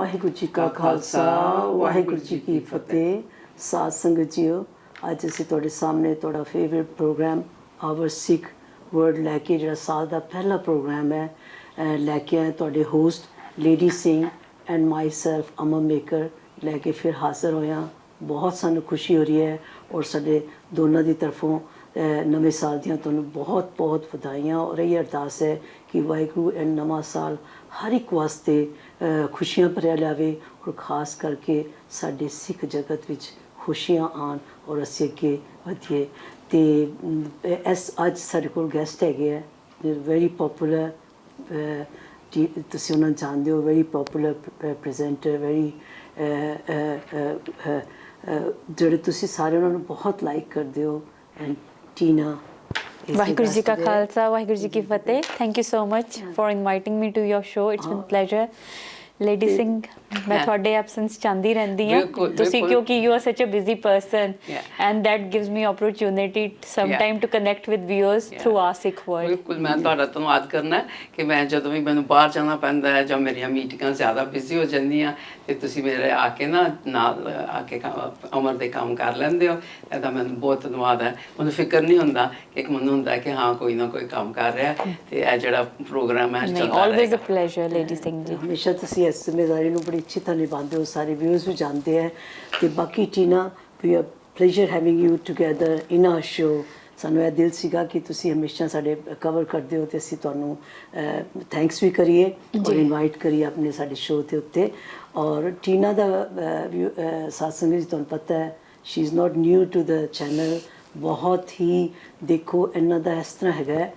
ਵਾਹਿਗੁਰੂ ਜੀ ਕਾ ਖਾਲਸਾ ਵਾਹਿਗੁਰੂ ਜੀ ਕੀ ਫਤਿਹ। ਸਾਧ ਸੰਗਤ ਜੀਓ, ਅੱਜ ਅਸੀਂ ਤੁਹਾਡੇ ਸਾਹਮਣੇ ਤੁਹਾਡਾ ਫੇਵਰੇਟ ਪ੍ਰੋਗਰਾਮ ਆਵਰ ਸਿੱਖ ਵਰਡ ਲੈ ਕੇ, ਜਿਹੜਾ ਸਾਲ ਦਾ ਪਹਿਲਾ ਪ੍ਰੋਗਰਾਮ ਹੈ, ਲੈ ਕੇ ਆਏ ਤੁਹਾਡੇ host lady Singh and my self Aman maker ਲੈ ਕੇ ਫਿਰ ਹਾਜ਼ਰ ਹੋਇਆ। ਬਹੁਤ ਸਾਨੂੰ ਖੁਸ਼ੀ ਹੋ ਰਹੀ ਹੈ ਔਰ ਸਾਡੇ ਦੋਨਾਂ ਦੀ ਤਰਫੋਂ ਨਵੇਂ ਸਾਲ ਦੀਆਂ ਤੁਹਾਨੂੰ ਬਹੁਤ ਬਹੁਤ ਵਧਾਈਆਂ। ਔਰ ਇਹ ਅਰਦਾਸ ਹੈ ਕਿ ਵਾਹਿਗੁਰੂ ਇਹ ਨਵਾਂ ਸਾਲ ਹਰ ਇੱਕ ਵਾਸਤੇ ਖੁਸ਼ੀਆਂ ਭਰਿਆ ਲਿਆਵੇ ਔਰ ਖਾਸ ਕਰਕੇ ਸਾਡੇ ਸਿੱਖ ਜਗਤ ਵਿੱਚ ਖੁਸ਼ੀਆਂ ਆਉਣ ਔਰ ਅਸੀਂ ਅੱਗੇ ਵਧੀਏ। ਅਤੇ ਅੱਜ ਸਾਡੇ ਕੋਲ ਗੈਸਟ ਹੈਗੇ ਹੈ, ਵੈਰੀ ਪੋਪੂਲਰ, ਤੁਸੀਂ ਉਹਨਾਂ ਨੂੰ ਜਾਣਦੇ ਹੋ, ਵੈਰੀ ਪੋਪੂਲਰ ਪ੍ਰੈਜ਼ੈਂਟਰ, ਵੈਰੀ ਜਿਹੜੇ ਤੁਸੀਂ ਸਾਰੇ ਉਹਨਾਂ ਨੂੰ ਬਹੁਤ ਲਾਈਕ ਕਰਦੇ ਹੋ। ਐਂਡ ਟੀਨਾ, ਵਾਹਿਗੁਰੂ ਜੀ ਕਾ ਖਾਲਸਾ ਵਾਹਿਗੁਰੂ ਜੀ ਕੀ ਫਤਿਹ। Thank you so much for inviting me to your show. It's been pleasure. Lady Singh, ਮੈਂ ਤੁਹਾਡੇ ਐਬਸੈਂਸ ਚਾਹੁੰਦੀ ਰਹਿੰਦੀ ਹਾਂ, ਤੁਸੀਂ ਕਿਉਂਕਿ you are such a busy person and that gives me opportunity some time to connect with viewers through our Sikh world. ਬਿਲਕੁਲ, ਮੈਂ ਤੁਹਾਡਾ ਧੰਨਵਾਦ ਕਰਨਾ ਕਿ ਮੈਂ ਜਦੋਂ ਵੀ ਮੈਨੂੰ ਬਾਹਰ ਜਾਣਾ ਪੈਂਦਾ ਹੈ ਜਾਂ ਮੇਰੀਆਂ ਮੀਟਿੰਗਾਂ ਜ਼ਿਆਦਾ ਬਿਜ਼ੀ ਹੋ ਜਾਂਦੀਆਂ ਤੇ ਤੁਸੀਂ ਮੇਰੇ ਆ ਕੇ ਨਾਲ ਆ ਕੇ ਅਮਰ ਦੇ ਕੰਮ ਕਰ ਲੈਂਦੇ ਹੋ। ਇਹਦਾ ਮੈਨੂੰ ਬਹੁਤ ਧੰਨਵਾਦ ਹੈ। ਮੈਨੂੰ ਫਿਕਰ ਨਹੀਂ ਹੁੰਦਾ ਕਿ ਮੈਨੂੰ ਹੁੰਦਾ ਕਿ ਹਾਂ ਕੋਈ ਨਾ ਕੋਈ ਕੰਮ ਕਰ ਰਿਹਾ ਤੇ ਇਹ ਜਿਹੜਾ ਪ੍ਰੋਗਰਾਮ ਹੈ ਚੱਲਦਾ ਰਹੇਗਾ। Always a pleasure lady Singh ji. ਹਮੇਸ਼ਾ ਤੁਸੀਂ ਇਸ ਜ਼ਿੰਮੇਵਾਰੀ ਨੂੰ ਬੜੀ ਅੱਛੀ ਤਰ੍ਹਾਂ ਨਿਭਾਉਂਦੇ ਹੋ, ਸਾਰੇ ਵਿਊਅਰਸ ਵੀ ਜਾਣਦੇ ਹੈ। ਅਤੇ ਬਾਕੀ Tina, we are pleasure having you together in our show. ਸਾਨੂੰ ਇਹ ਦਿਲ ਸੀਗਾ ਕਿ ਤੁਸੀਂ ਹਮੇਸ਼ਾ ਸਾਡੇ ਕਵਰ ਕਰਦੇ ਹੋ ਅਤੇ ਅਸੀਂ ਤੁਹਾਨੂੰ ਥੈਂਕਸ ਵੀ ਕਰੀਏ ਔਰ ਇਨਵਾਈਟ ਕਰੀਏ ਆਪਣੇ ਸਾਡੇ ਸ਼ੋਅ ਦੇ ਉੱਤੇ। ਔਰ ਟੀਨਾ ਦਾ ਸਾਧ ਸੰਗਤ ਜੀ ਤੁਹਾਨੂੰ ਪਤਾ ਹੈ, she is not new to the channel. ਬਹੁਤ ਹੀ ਦੇਖੋ ਇਹਨਾਂ ਦਾ ਇਸ ਤਰ੍ਹਾਂ ਹੈਗਾ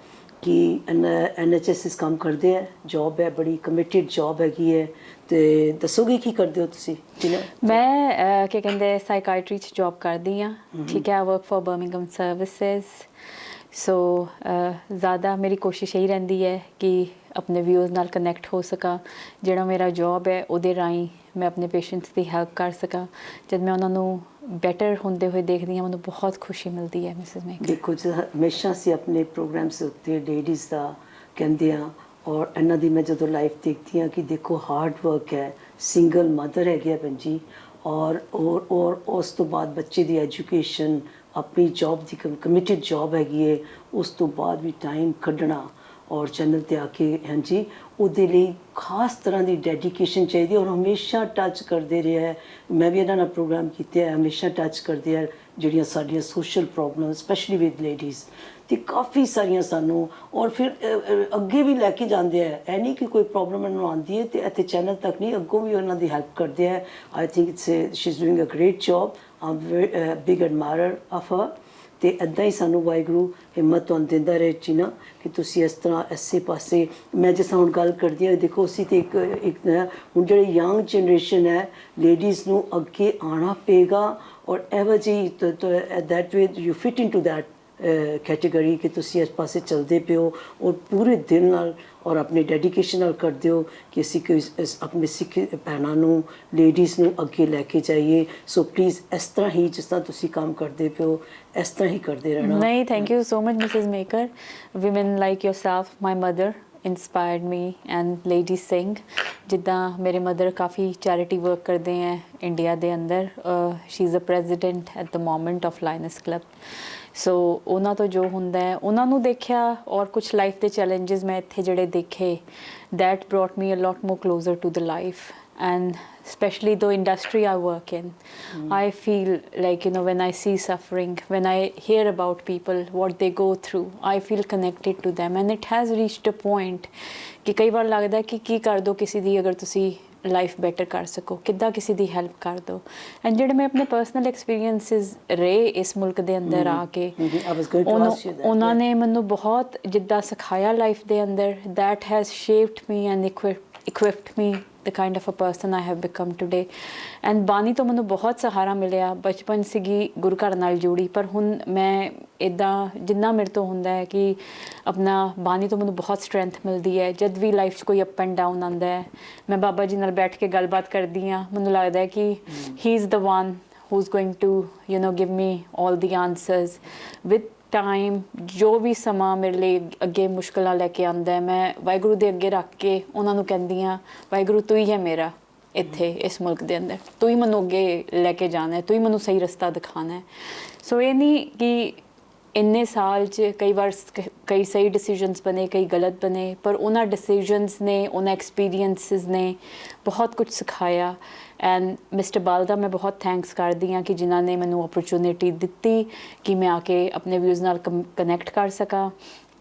ਕਿ NHS ਕੰਮ ਕਰਦੇ ਹੈ, ਜੋਬ ਹੈ, ਬੜੀ ਕਮਿਟਡ ਜੋਬ ਹੈਗੀ ਹੈ। ਅਤੇ ਦੱਸੋਗੇ ਕੀ ਕਰਦੇ ਹੋ ਤੁਸੀਂ ਟੀਨਾ? ਮੈਂ ਕੀ ਕਹਿੰਦੇ ਸਾਈਕਾਇਟਰੀ 'ਚ ਜੋਬ ਕਰਦੀ ਹਾਂ, ਠੀਕ ਹੈ। Work for Birmingham services. So ਜ਼ਿਆਦਾ ਮੇਰੀ ਕੋਸ਼ਿਸ਼ ਇਹੀ ਰਹਿੰਦੀ ਹੈ ਕਿ ਆਪਣੇ ਵਿਊਅਰਸ ਨਾਲ ਕਨੈਕਟ ਹੋ ਸਕਾਂ। ਜਿਹੜਾ ਮੇਰਾ ਜੋਬ ਹੈ ਉਹਦੇ ਰਾਹੀਂ ਮੈਂ ਆਪਣੇ ਪੇਸ਼ੈਂਟਸ ਦੀ ਹੈਲਪ ਕਰ ਸਕਾਂ। ਜਦ ਮੈਂ ਉਹਨਾਂ ਨੂੰ ਬੈਟਰ ਹੁੰਦੇ ਹੋਏ ਦੇਖਦੀ ਹਾਂ, ਮੈਨੂੰ ਬਹੁਤ ਖੁਸ਼ੀ ਮਿਲਦੀ ਹੈ। ਮਿਸਿਸ ਮੇਕਰ, ਦੇਖੋ ਜੀ, ਹਮੇਸ਼ਾ ਅਸੀਂ ਆਪਣੇ ਪ੍ਰੋਗਰਾਮਸ ਉੱਤੇ ਲੇਡੀਜ਼ ਦਾ ਕਹਿੰਦੇ ਹਾਂ ਔਰ ਇਹਨਾਂ ਦੀ ਮੈਂ ਜਦੋਂ ਲਾਈਫ ਦੇਖਦੀ ਹਾਂ ਕਿ ਦੇਖੋ ਹਾਰਡ ਵਰਕ ਹੈ, ਸਿੰਗਲ ਮਦਰ ਹੈਗੀ ਹੈ ਭੈਣ ਜੀ, ਔਰ ਉਸ ਤੋਂ ਬਾਅਦ ਬੱਚੇ ਦੀ ਐਜੂਕੇਸ਼ਨ, ਆਪਣੀ ਜੋਬ ਦੀ ਕਮਿਟਡ ਜੋਬ ਹੈਗੀ ਹੈ, ਉਸ ਤੋਂ ਬਾਅਦ ਵੀ ਟਾਈਮ ਕੱਢਣਾ ਔਰ ਚੈਨਲ 'ਤੇ ਆ ਕੇ, ਹਾਂਜੀ, ਉਹਦੇ ਲਈ ਖਾਸ ਤਰ੍ਹਾਂ ਦੀ ਡੈਡੀਕੇਸ਼ਨ ਚਾਹੀਦੀ ਔਰ ਹਮੇਸ਼ਾ ਟੱਚ ਕਰਦੇ ਰਿਹਾ। ਮੈਂ ਵੀ ਇਹਨਾਂ ਨਾਲ ਪ੍ਰੋਗਰਾਮ ਕੀਤੇ ਹੈ, ਹਮੇਸ਼ਾ ਟੱਚ ਕਰਦੇ ਆ ਜਿਹੜੀਆਂ ਸਾਡੀਆਂ social problem, specially with ladies, ਅਤੇ ਕਾਫੀ ਸਾਰੀਆਂ ਸਾਨੂੰ ਔਰ ਫਿਰ ਅੱਗੇ ਵੀ ਲੈ ਕੇ ਜਾਂਦੇ ਆ। ਇਹ ਨਹੀਂ ਕਿ ਕੋਈ ਪ੍ਰੋਬਲਮ ਇਹਨਾਂ ਨੂੰ ਆਉਂਦੀ ਹੈ ਅਤੇ ਇੱਥੇ ਚੈਨਲ ਤੱਕ ਨਹੀਂ, ਅੱਗੋਂ ਵੀ ਉਹਨਾਂ ਦੀ ਹੈਲਪ ਕਰਦੇ ਆ। I think she is doing a great job. I'm big admirer of her. ਅਤੇ ਇੱਦਾਂ ਹੀ ਸਾਨੂੰ ਵਾਹਿਗੁਰੂ ਹਿੰਮਤ ਤੁਹਾਨੂੰ ਦਿੰਦਾ ਰਹੇ ਟੀਨਾ ਕਿ ਤੁਸੀਂ ਇਸ ਤਰ੍ਹਾਂ ਐਸੇ ਪਾਸੇ, ਮੈਂ ਜਿਸ ਤਰ੍ਹਾਂ ਹੁਣ ਗੱਲ ਕਰਦੀ ਹਾਂ, ਦੇਖੋ ਅਸੀਂ ਤਾਂ ਇੱਕ ਹੁਣ ਜਿਹੜੀ ਯੰਗ ਜਨਰੇਸ਼ਨ ਹੈ, ਲੇਡੀਜ਼ ਨੂੰ ਅੱਗੇ ਆਉਣਾ ਪਏਗਾ ਔਰ ਇਹੋ ਜਿਹੀ that way you fit into that category ਕਿ ਤੁਸੀਂ ਇਸ ਪਾਸੇ ਚੱਲਦੇ ਪਿਓ ਔਰ ਪੂਰੇ ਦਿਲ ਨਾਲ ਔਰ ਆਪਣੇ ਡੈਡੀਕੇਸ਼ਨ ਨਾਲ ਕਰਦੇ ਹੋ ਕਿ ਅਸੀਂ ਆਪਣੇ ਸਿੱਖ ਭੈਣਾਂ ਨੂੰ, ਲੇਡੀਜ਼ ਨੂੰ ਅੱਗੇ ਲੈ ਕੇ ਜਾਈਏ। ਸੋ ਪਲੀਜ਼ ਇਸ ਤਰ੍ਹਾਂ ਹੀ ਜਿਸ ਤਰ੍ਹਾਂ ਤੁਸੀਂ ਕੰਮ ਕਰਦੇ ਪਿਓ, ਇਸ ਤਰ੍ਹਾਂ ਹੀ ਕਰਦੇ ਰਹਿਣਾ। ਨਹੀਂ, thank you so much Mrs Maker. Women like yourself, my mother inspired me and lady Singh. ਜਿੱਦਾਂ ਮੇਰੇ ਮਦਰ ਕਾਫੀ ਚੈਰਿਟੀ ਵਰਕ ਕਰਦੇ ਹੈ ਇੰਡੀਆ ਦੇ ਅੰਦਰ। She is a president at the moment of Lions club. So ਉਹਨਾਂ ਤੋਂ ਜੋ ਹੁੰਦਾ ਹੈ ਉਹਨਾਂ ਨੂੰ ਦੇਖਿਆ ਔਰ ਕੁਛ ਲਾਈਫ ਦੇ ਚੈਲੰਜਸ ਮੈਂ ਇੱਥੇ ਜਿਹੜੇ ਦੇਖੇ, that brought me a lot more closer to the life. And especially the industry I work in, I feel like, you know, when I see suffering, when I hear about people, what they go through, I feel connected to them. And it has reached a point कि कई बार लगता है कि की कर दो किसी दी अगर तुसी लाइफ बेटर कर सको, किद्दां किसी दी हेल्प कर दो। एंड ਜਿਹੜੇ ਮੈਂ ਆਪਣੇ ਪਰਸਨਲ ਐਕਸਪੀਰੀਐਂਸਿਸ ਰਹੇ ਇਸ ਮੁਲਕ ਦੇ ਅੰਦਰ ਆ ਕੇ, ਉਹਨਾਂ ਨੇ ਮੈਨੂੰ ਬਹੁਤ ਜਿੱਦਾਂ ਸਿਖਾਇਆ ਲਾਈਫ ਦੇ ਅੰਦਰ, that has shaped me and equipped me the kind of a person I have become today. And ਬਾਣੀ ਤੋਂ ਮੈਨੂੰ ਬਹੁਤ ਸਹਾਰਾ ਮਿਲਿਆ। ਬਚਪਨ ਸੀਗੀ ਗੁਰੂ ਘਰ ਨਾਲ ਜੁੜੀ, ਪਰ ਹੁਣ ਮੈਂ ਇੱਦਾਂ ਜਿੰਨਾ ਮੇਰੇ ਤੋਂ ਹੁੰਦਾ ਹੈ ਕਿ ਆਪਣਾ ਬਾਣੀ ਤੋਂ ਮੈਨੂੰ ਬਹੁਤ ਸਟਰੈਂਥ ਮਿਲਦੀ ਹੈ। ਜਦ ਵੀ ਲਾਈਫ 'ਚ ਕੋਈ ਅਪ ਐਂਡ ਡਾਊਨ ਆਉਂਦਾ ਹੈ, ਮੈਂ ਬਾਬਾ ਜੀ ਨਾਲ ਬੈਠ ਕੇ ਗੱਲਬਾਤ ਕਰਦੀ ਹਾਂ। ਮੈਨੂੰ ਲੱਗਦਾ ਹੈ ਕਿ ਹੀ is the one who's going to, you know, give me all the answers with time. ਜੋ ਵੀ ਸਮਾਂ ਮੇਰੇ ਲਈ ਅੱਗੇ ਮੁਸ਼ਕਿਲਾਂ ਲੈ ਕੇ ਆਉਂਦਾ, ਮੈਂ ਵਾਹਿਗੁਰੂ ਦੇ ਅੱਗੇ ਰੱਖ ਕੇ ਉਹਨਾਂ ਨੂੰ ਕਹਿੰਦੀ ਹਾਂ, ਵਾਹਿਗੁਰੂ ਤੂੰ ਹੀ ਹੈ ਮੇਰਾ, ਇੱਥੇ ਇਸ ਮੁਲਕ ਦੇ ਅੰਦਰ, ਤੂੰ ਹੀ ਮੈਨੂੰ ਅੱਗੇ ਲੈ ਕੇ ਜਾਣਾ ਹੈ, ਤੂੰ ਹੀ ਮੈਨੂੰ ਸਹੀ ਰਸਤਾ ਦਿਖਾਣਾ ਹੈ। ਸੋ ਇਹ ਨਹੀਂ ਕਿ ਇੰਨੇ ਸਾਲ 'ਚ ਕਈ ਵਾਰ ਕਈ ਸਹੀ ਡਿਸੀਜਨਸ ਬਣੇ, ਕਈ ਗਲਤ ਬਣੇ, ਪਰ ਉਹਨਾਂ ਡਿਸੀਜਨਸ ਨੇ, ਉਹਨਾਂ ਐਕਸਪੀਰੀਅੰਸਿਸ ਨੇ ਬਹੁਤ ਕੁਝ ਸਿਖਾਇਆ। ਐਂਡ ਮਿਸਟਰ ਬਾਲ ਦਾ ਮੈਂ ਬਹੁਤ ਥੈਂਕਸ ਕਰਦੀ ਹਾਂ ਕਿ ਜਿਨ੍ਹਾਂ ਨੇ ਮੈਨੂੰ ਓਪਰਚੁਨਿਟੀ ਦਿੱਤੀ ਕਿ ਮੈਂ ਆ ਕੇ ਆਪਣੇ ਵਿਊਜ਼ ਨਾਲ ਕਨੈਕਟ ਕਰ ਸਕਾਂ।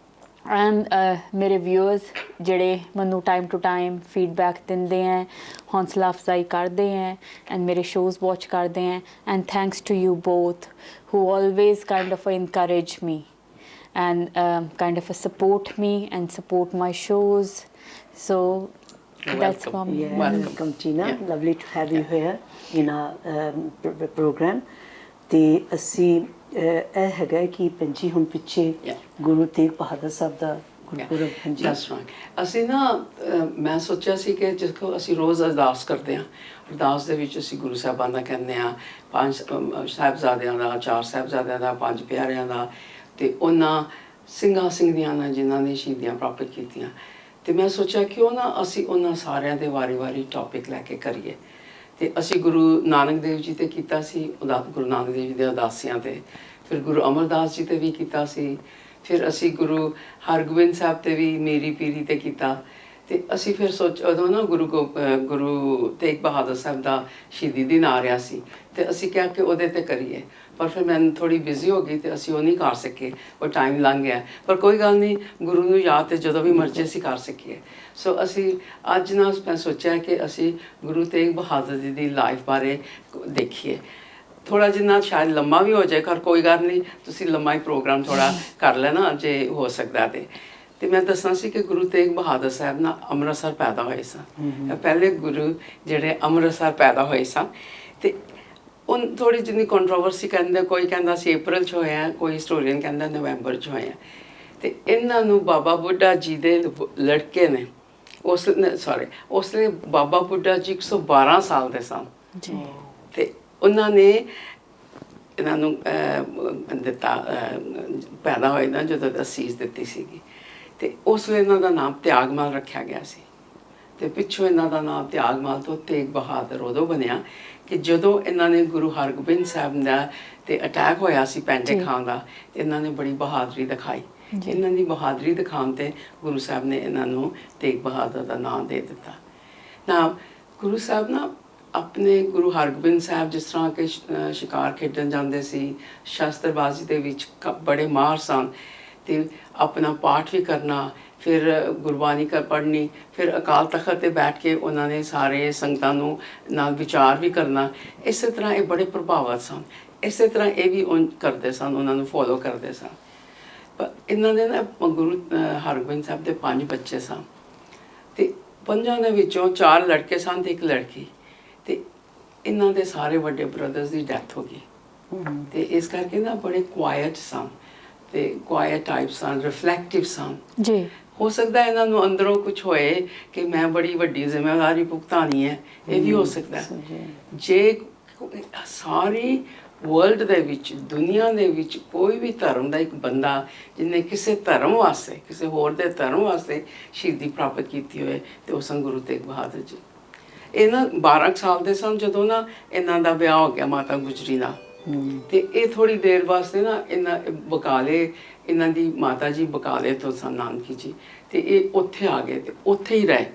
ਐਂਡ ਮੇਰੇ ਵਿਊਅਰਸ ਜਿਹੜੇ ਮੈਨੂੰ ਟਾਈਮ ਟੂ ਟਾਈਮ ਫੀਡਬੈਕ ਦਿੰਦੇ ਹੈ, ਹੌਸਲਾ ਅਫਜ਼ਾਈ ਕਰਦੇ ਹੈ ਐਂਡ ਮੇਰੇ ਸ਼ੋਜ਼ ਵਾਚ ਕਰਦੇ ਹੈ। And thanks to you both who always kind of encourage me and kind of support me and support my shows. So that's welcome. Yeah, Welcome. welcome Tina. Yeah. Lovely to have you here in our program. ਤੇ ਅਸੀਂ ਇਹ ਹੈਗਾ ਕਿ ਪੰਜੀ ਹੁਣ ਪਿੱਛੇ Yeah. Guru Tegh Bahadur Sahib ਦਾ ਗੁਰਪੁਰਬ ਪੰਜੀ। That's right. ਅਸੀਂ ਨਾ ਮੈਂ ਸੋਚਿਆ ਸੀ ਕਿ ਜਿਸ ਕੋ ਅਸੀਂ ਰੋਜ਼ ਅਰਦਾਸ ਕਰਦੇ ਹਾਂ, ਅਰਦਾਸ ਦੇ ਵਿੱਚ ਅਸੀਂ ਗੁਰੂ ਸਾਹਿਬਾਨ ਦਾ ਕਹਿੰਦੇ ਹਾਂ, 5 ਸਾਹਿਬਜ਼ਾਦਿਆਂ ਦਾ, 4 ਸਾਹਿਬਜ਼ਾਦਿਆਂ ਦਾ, 5 ਪਿਆਰਿਆਂ ਦਾ, ਤੇ ਉਹਨਾਂ ਸਿੰਘਾਂ ਸਿੰਘਦੀਆਂ ਨਾਲ ਜਿਨ੍ਹਾਂ ਨੇ ਸ਼ਹੀਦੀਆਂ ਪ੍ਰਾਪਤ ਕੀਤੀਆਂ। ਤੇ ਮੈਂ ਸੋਚਿਆ ਕਿਉਂ ਨਾ ਅਸੀਂ ਉਹਨਾਂ ਸਾਰਿਆਂ ਦੇ ਵਾਰੀ-ਵਾਰੀ ਟੌਪਿਕ ਲੈ ਕੇ ਕਰੀਏ। ਤੇ ਅਸੀਂ ਗੁਰੂ ਨਾਨਕ ਦੇਵ ਜੀ ਤੇ ਕੀਤਾ ਸੀ, ਗੁਰੂ ਨਾਨਕ ਦੇਵ ਜੀ ਦੇ ਉਦਾਸੀਆਂ ਤੇ, ਫਿਰ ਗੁਰੂ ਅਮਰਦਾਸ ਜੀ ਤੇ ਵੀ ਕੀਤਾ ਸੀ, ਫਿਰ ਅਸੀਂ ਗੁਰੂ ਹਰਗੋਬਿੰਦ ਸਾਹਿਬ ਤੇ ਵੀ ਮੇਰੀ ਪੀਰੀ ਤੇ ਕੀਤਾ। ਤੇ ਅਸੀਂ ਫਿਰ ਉਦੋਂ ਨਾ ਗੁਰੂ ਤੇਗ ਬਹਾਦਰ ਸਾਹਿਬ ਦਾ ਸ਼ਹੀਦੀ ਦਿਨ ਆ ਰਿਹਾ ਸੀ, ਤੇ ਅਸੀਂ ਕਿਹਾ ਕਿ ਉਹਦੇ ਤੇ ਕਰੀਏ। ਪਰ ਫਿਰ ਮੈਂ ਥੋੜੀ ਬਿਜ਼ੀ ਹੋ ਗਈ ਤੇ ਅਸੀਂ ਉਹ ਨਹੀਂ ਕਰ ਸਕੇ, ਉਹ ਟਾਈਮ ਲੰਘ ਗਿਆ। ਪਰ ਕੋਈ ਗੱਲ ਨਹੀਂ, ਗੁਰੂ ਨੂੰ ਯਾਦ ਤੇ ਜਦੋਂ ਵੀ ਮਰਜ਼ੀ ਅਸੀਂ ਕਰ ਸਕੀਏ। ਸੋ ਅਸੀਂ ਅੱਜ ਨਾ ਮੈਂ ਸੋਚਿਆ ਕਿ ਅਸੀਂ ਗੁਰੂ ਤੇਗ ਬਹਾਦਰ ਜੀ ਦੀ ਲਾਈਫ ਬਾਰੇ ਦੇਖੀਏ। ਥੋੜਾ ਜਿੰਨਾ ਸ਼ਾਇਦ ਲੰਮਾ ਵੀ ਹੋ ਜਾਏ, ਪਰ ਕੋਈ ਗੱਲ ਨਹੀਂ, ਤੁਸੀਂ ਲੰਮਾ ਹੀ ਪ੍ਰੋਗਰਾਮ ਥੋੜਾ ਕਰ ਲੈਣਾ ਜੇ ਹੋ ਸਕਦਾ ਤੇ ਮੈਂ ਦੱਸਣਾ ਸੀ ਕਿ ਗੁਰੂ ਤੇਗ ਬਹਾਦਰ ਸਾਹਿਬ ਨਾ ਅੰਮ੍ਰਿਤਸਰ ਪੈਦਾ ਹੋਏ ਸਨ। ਪਹਿਲੇ ਗੁਰੂ ਜਿਹੜੇ ਅੰਮ੍ਰਿਤਸਰ ਪੈਦਾ ਹੋਏ ਸਨ। ਤੇ ਉਹ ਥੋੜੀ ਜਿੰਨੀ ਕੰਟਰੋਵਰਸੀ ਕਹਿੰਦੇ, ਕੋਈ ਕਹਿੰਦਾ ਸੀ ਅਪ੍ਰੈਲ 'ਚ ਹੋਇਆ, ਕੋਈ ਹਿਸਟੋਰੀਅਨ ਕਹਿੰਦਾ ਨਵੰਬਰ 'ਚ ਹੋਇਆ। ਤੇ ਇਹਨਾਂ ਨੂੰ ਬਾਬਾ ਬੁੱਢਾ ਜੀ ਦੇ ਲੜਕੇ ਨੇ ਉਸ ਲਈ ਬਾਬਾ ਬੁੱਢਾ ਜੀ 112 ਸਾਲ ਦੇ ਸਨ ਜੀ। ਤੇ ਉਹਨਾਂ ਨੇ ਇਹਨਾਂ ਨੂੰ ਦਿੱਤਾ, ਪੈਦਾ ਹੋਏ ਨਾ ਜਦੋਂ ਅਸੀਸ ਦਿੱਤੀ ਸੀਗੀ। ਤੇ ਉਸ ਵੇਲੇ ਇਹਨਾਂ ਦਾ ਨਾਮ ਤਿਆਗਮਲ ਰੱਖਿਆ ਗਿਆ ਸੀ। ਤੇ ਪਿੱਛੋਂ ਇਹਨਾਂ ਦਾ ਨਾਮ ਤਿਆਗਮਲ ਤੋਂ ਤੇਗ ਬਹਾਦਰ ਉਦੋਂ ਬਣਿਆ ਕਿ ਜਦੋਂ ਇਹਨਾਂ ਨੇ ਗੁਰੂ ਹਰਗੋਬਿੰਦ ਸਾਹਿਬ ਦਾ ਤੇ ਅਟੈਕ ਹੋਇਆ ਸੀ ਪੈਂਡੇ ਖਾਨ ਦਾ, ਇਹਨਾਂ ਨੇ ਬੜੀ ਬਹਾਦਰੀ ਦਿਖਾਈ। ਇਹਨਾਂ ਦੀ ਬਹਾਦਰੀ ਦਿਖਾਉਣ ਤੇ ਗੁਰੂ ਸਾਹਿਬ ਨੇ ਇਹਨਾਂ ਨੂੰ ਤੇਗ ਬਹਾਦਰ ਦਾ ਨਾਮ ਦੇ ਦਿੱਤਾ। ਨਾ ਗੁਰੂ ਸਾਹਿਬ ਨਾ ਆਪਣੇ ਗੁਰੂ ਹਰਗੋਬਿੰਦ ਸਾਹਿਬ ਜਿਸ ਤਰ੍ਹਾਂ ਕਿ ਸ਼ਿਕਾਰ ਖੇਡਣ ਜਾਂਦੇ ਸੀ, ਸ਼ਸਤਰਬਾਜ਼ੀ ਦੇ ਵਿੱਚ ਬੜੇ ਮਾਹਰ ਸਨ, ਤੇ ਆਪਣਾ ਪਾਠ ਵੀ ਕਰਨਾ, ਫਿਰ ਗੁਰਬਾਣੀ ਪੜ੍ਹਨੀ, ਫਿਰ ਅਕਾਲ ਤਖਤ ਤੇ ਬੈਠ ਕੇ ਉਹਨਾਂ ਨੇ ਸਾਰੇ ਸੰਗਤਾਂ ਨੂੰ ਨਾਲ ਵਿਚਾਰ ਵੀ ਕਰਨਾ। ਇਸੇ ਤਰ੍ਹਾਂ ਇਹ ਬੜੇ ਪ੍ਰਭਾਵਿਤ ਸਨ। ਇਸੇ ਤਰ੍ਹਾਂ ਇਹ ਵੀ ਕਰਦੇ ਸਨ, ਉਹਨਾਂ ਨੂੰ ਫੋਲੋ ਕਰਦੇ ਸਨ। ਪਰ ਇਹਨਾਂ ਦੇ ਨਾ ਗੁਰੂ ਹਰਗੋਬਿੰਦ ਸਾਹਿਬ ਦੇ 5 ਬੱਚੇ ਸਨ, ਤੇ 5 ਦੇ ਵਿੱਚੋਂ 4 ਲੜਕੇ ਸਨ ਤੇ 1 ਲੜਕੀ। ਤੇ ਇਹਨਾਂ ਦੇ ਸਾਰੇ ਵੱਡੇ ਬ੍ਰਦਰਸ ਦੀ ਡੈਥ ਹੋ ਗਈ। ਤੇ ਇਸ ਕਰਕੇ ਨਾ ਬੜੇ ਕੁਆਇਟ ਸਨ, ਤੇ ਕੁਆਇਟ ਟਾਈਪ ਸਨ, ਰਿਫਲੈਕਟਿਵ ਸਨ ਜੀ। ਹੋ ਸਕਦਾ ਇਹਨਾਂ ਨੂੰ ਅੰਦਰੋਂ ਕੁਝ ਹੋਏ ਕਿ ਮੈਂ ਬੜੀ ਵੱਡੀ ਜ਼ਿੰਮੇਵਾਰੀ ਭੁਗਤਾਨੀ ਹੈ, ਇਹ ਵੀ ਹੋ ਸਕਦਾ। ਜੇ ਸਾਰੀ ਵਰਲਡ ਦੇ ਵਿੱਚ, ਦੁਨੀਆ ਦੇ ਵਿੱਚ ਕੋਈ ਵੀ ਧਰਮ ਦਾ ਇੱਕ ਬੰਦਾ ਜਿਹਨੇ ਕਿਸੇ ਧਰਮ ਵਾਸਤੇ, ਕਿਸੇ ਹੋਰ ਦੇ ਧਰਮ ਵਾਸਤੇ ਸ਼ਹੀਦੀ ਪ੍ਰਾਪਤ ਕੀਤੀ ਹੋਏ ਤੇ ਉਹ ਸਨ ਗੁਰੂ ਤੇਗ ਬਹਾਦਰ ਜੀ। ਇਹ ਨਾ 12 ਸਾਲ ਦੇ ਸਨ ਜਦੋਂ ਨਾ ਇਹਨਾਂ ਦਾ ਵਿਆਹ ਹੋ ਗਿਆ ਮਾਤਾ ਗੁਜਰੀ ਨਾਲ। ਤੇ ਇਹ ਥੋੜੀ ਦੇਰ ਵਾਸਤੇ ਨਾ ਇਹਨਾਂ ਬਕਾਲੇ, ਇਹਨਾਂ ਦੀ ਮਾਤਾ ਜੀ ਬਕਾਲੇ ਤੋਂ ਸਨ ਨਾਨਕੀ ਜੀ, ਤੇ ਇਹ ਉੱਥੇ ਆ ਗਏ ਤੇ ਉੱਥੇ ਹੀ ਰਹੇ।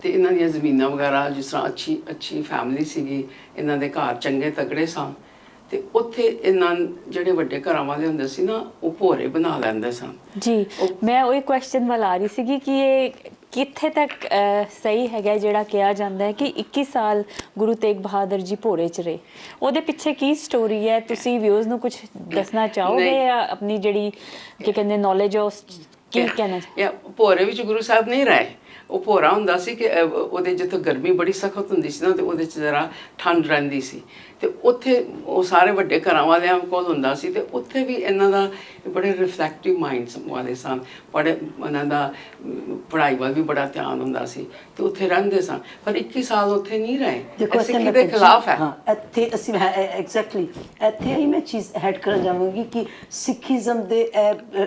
ਤੇ ਇਹਨਾਂ ਦੀਆਂ ਜ਼ਮੀਨਾਂ ਵਗੈਰਾ ਜਿਸ ਤਰ੍ਹਾਂ ਅੱਛੀ ਫੈਮਿਲੀ ਸੀਗੀ, ਇਹਨਾਂ ਦੇ ਘਰ ਚੰਗੇ ਤਗੜੇ ਸਨ। ਤੇ ਉੱਥੇ ਇਹਨਾਂ ਜਿਹੜੇ ਵੱਡੇ ਘਰਾਂ ਵਾਲੇ ਹੁੰਦੇ ਸੀ ਨਾ, ਉਹ ਭੋਰੇ ਬਣਾ ਲੈਂਦੇ ਸਨ। ਜੀ, ਮੈਂ ਉਹ ਕੁਐਸਚਨ ਵੱਲ ਆ ਰਹੀ ਸੀਗੀ ਕਿ ਇਹ ਕਿੱਥੇ ਤੱਕ ਸਹੀ ਹੈਗਾ ਜਿਹੜਾ ਕਿਹਾ ਜਾਂਦਾ ਹੈ ਕਿ 21 ਸਾਲ ਗੁਰੂ ਤੇਗ ਬਹਾਦਰ ਜੀ ਭੋਰੇ 'ਚ ਰਹੇ। ਉਹਦੇ ਪਿੱਛੇ ਕੀ ਸਟੋਰੀ ਹੈ? ਤੁਸੀਂ ਵਿਊਜ਼ ਨੂੰ ਕੁਝ ਦੱਸਣਾ ਚਾਹੋਗੇ ਜਾਂ ਆਪਣੀ ਜਿਹੜੀ ਕੀ ਕਹਿੰਦੇ ਨੌਲੇਜ ਉਸ ਕੀ ਕਹਿਣਾ? ਭੋਰੇ ਵਿੱਚ ਗੁਰੂ ਸਾਹਿਬ ਨਹੀਂ ਰਹੇ। ਉਹ ਭੋਰਾ ਹੁੰਦਾ ਸੀ ਕਿ ਉਹਦੇ ਜਿੱਥੇ ਗਰਮੀ ਬੜੀ ਸਖਤ ਹੁੰਦੀ ਸੀ ਨਾ, ਤੇ ਉਹਦੇ 'ਚ ਜ਼ਰਾ ਠੰਡ ਰਹਿੰਦੀ ਸੀ। ਤੇ ਉੱਥੇ ਉਹ ਸਾਰੇ ਵੱਡੇ ਘਰਾਂ ਵਾਲਿਆਂ ਕੋਲ ਹੁੰਦਾ ਸੀ, ਤੇ ਉੱਥੇ ਵੀ ਇਹਨਾਂ ਦਾ ਬੜੇ ਰਿਫਲੈਕਟਿਵ ਮਾਈਂਡਸ ਵਾਲੇ ਸਨ। ਬੜੇ ਇਹਨਾਂ ਦਾ ਪੜ੍ਹਾਈ ਵੱਲ ਵੀ ਬੜਾ ਧਿਆਨ ਹੁੰਦਾ ਸੀ, ਤੇ ਉੱਥੇ ਰਹਿੰਦੇ ਸਨ। ਪਰ 21 ਸਾਲ ਉੱਥੇ ਨਹੀਂ ਰਹੇ। ਸਿੱਖੀ ਦੇ ਖਿਲਾਫ ਹੈ। ਹਾਂ, ਇੱਥੇ ਅਸੀਂ ਐਗਜ਼ੈਕਟਲੀ ਇੱਥੇ ਹੀ ਮੈਂ ਚੀਜ਼ ਐਡ ਕਰਨ ਜਾਵਾਂਗੀ ਕਿ ਸਿੱਖੀਜ਼ਮ ਦੇ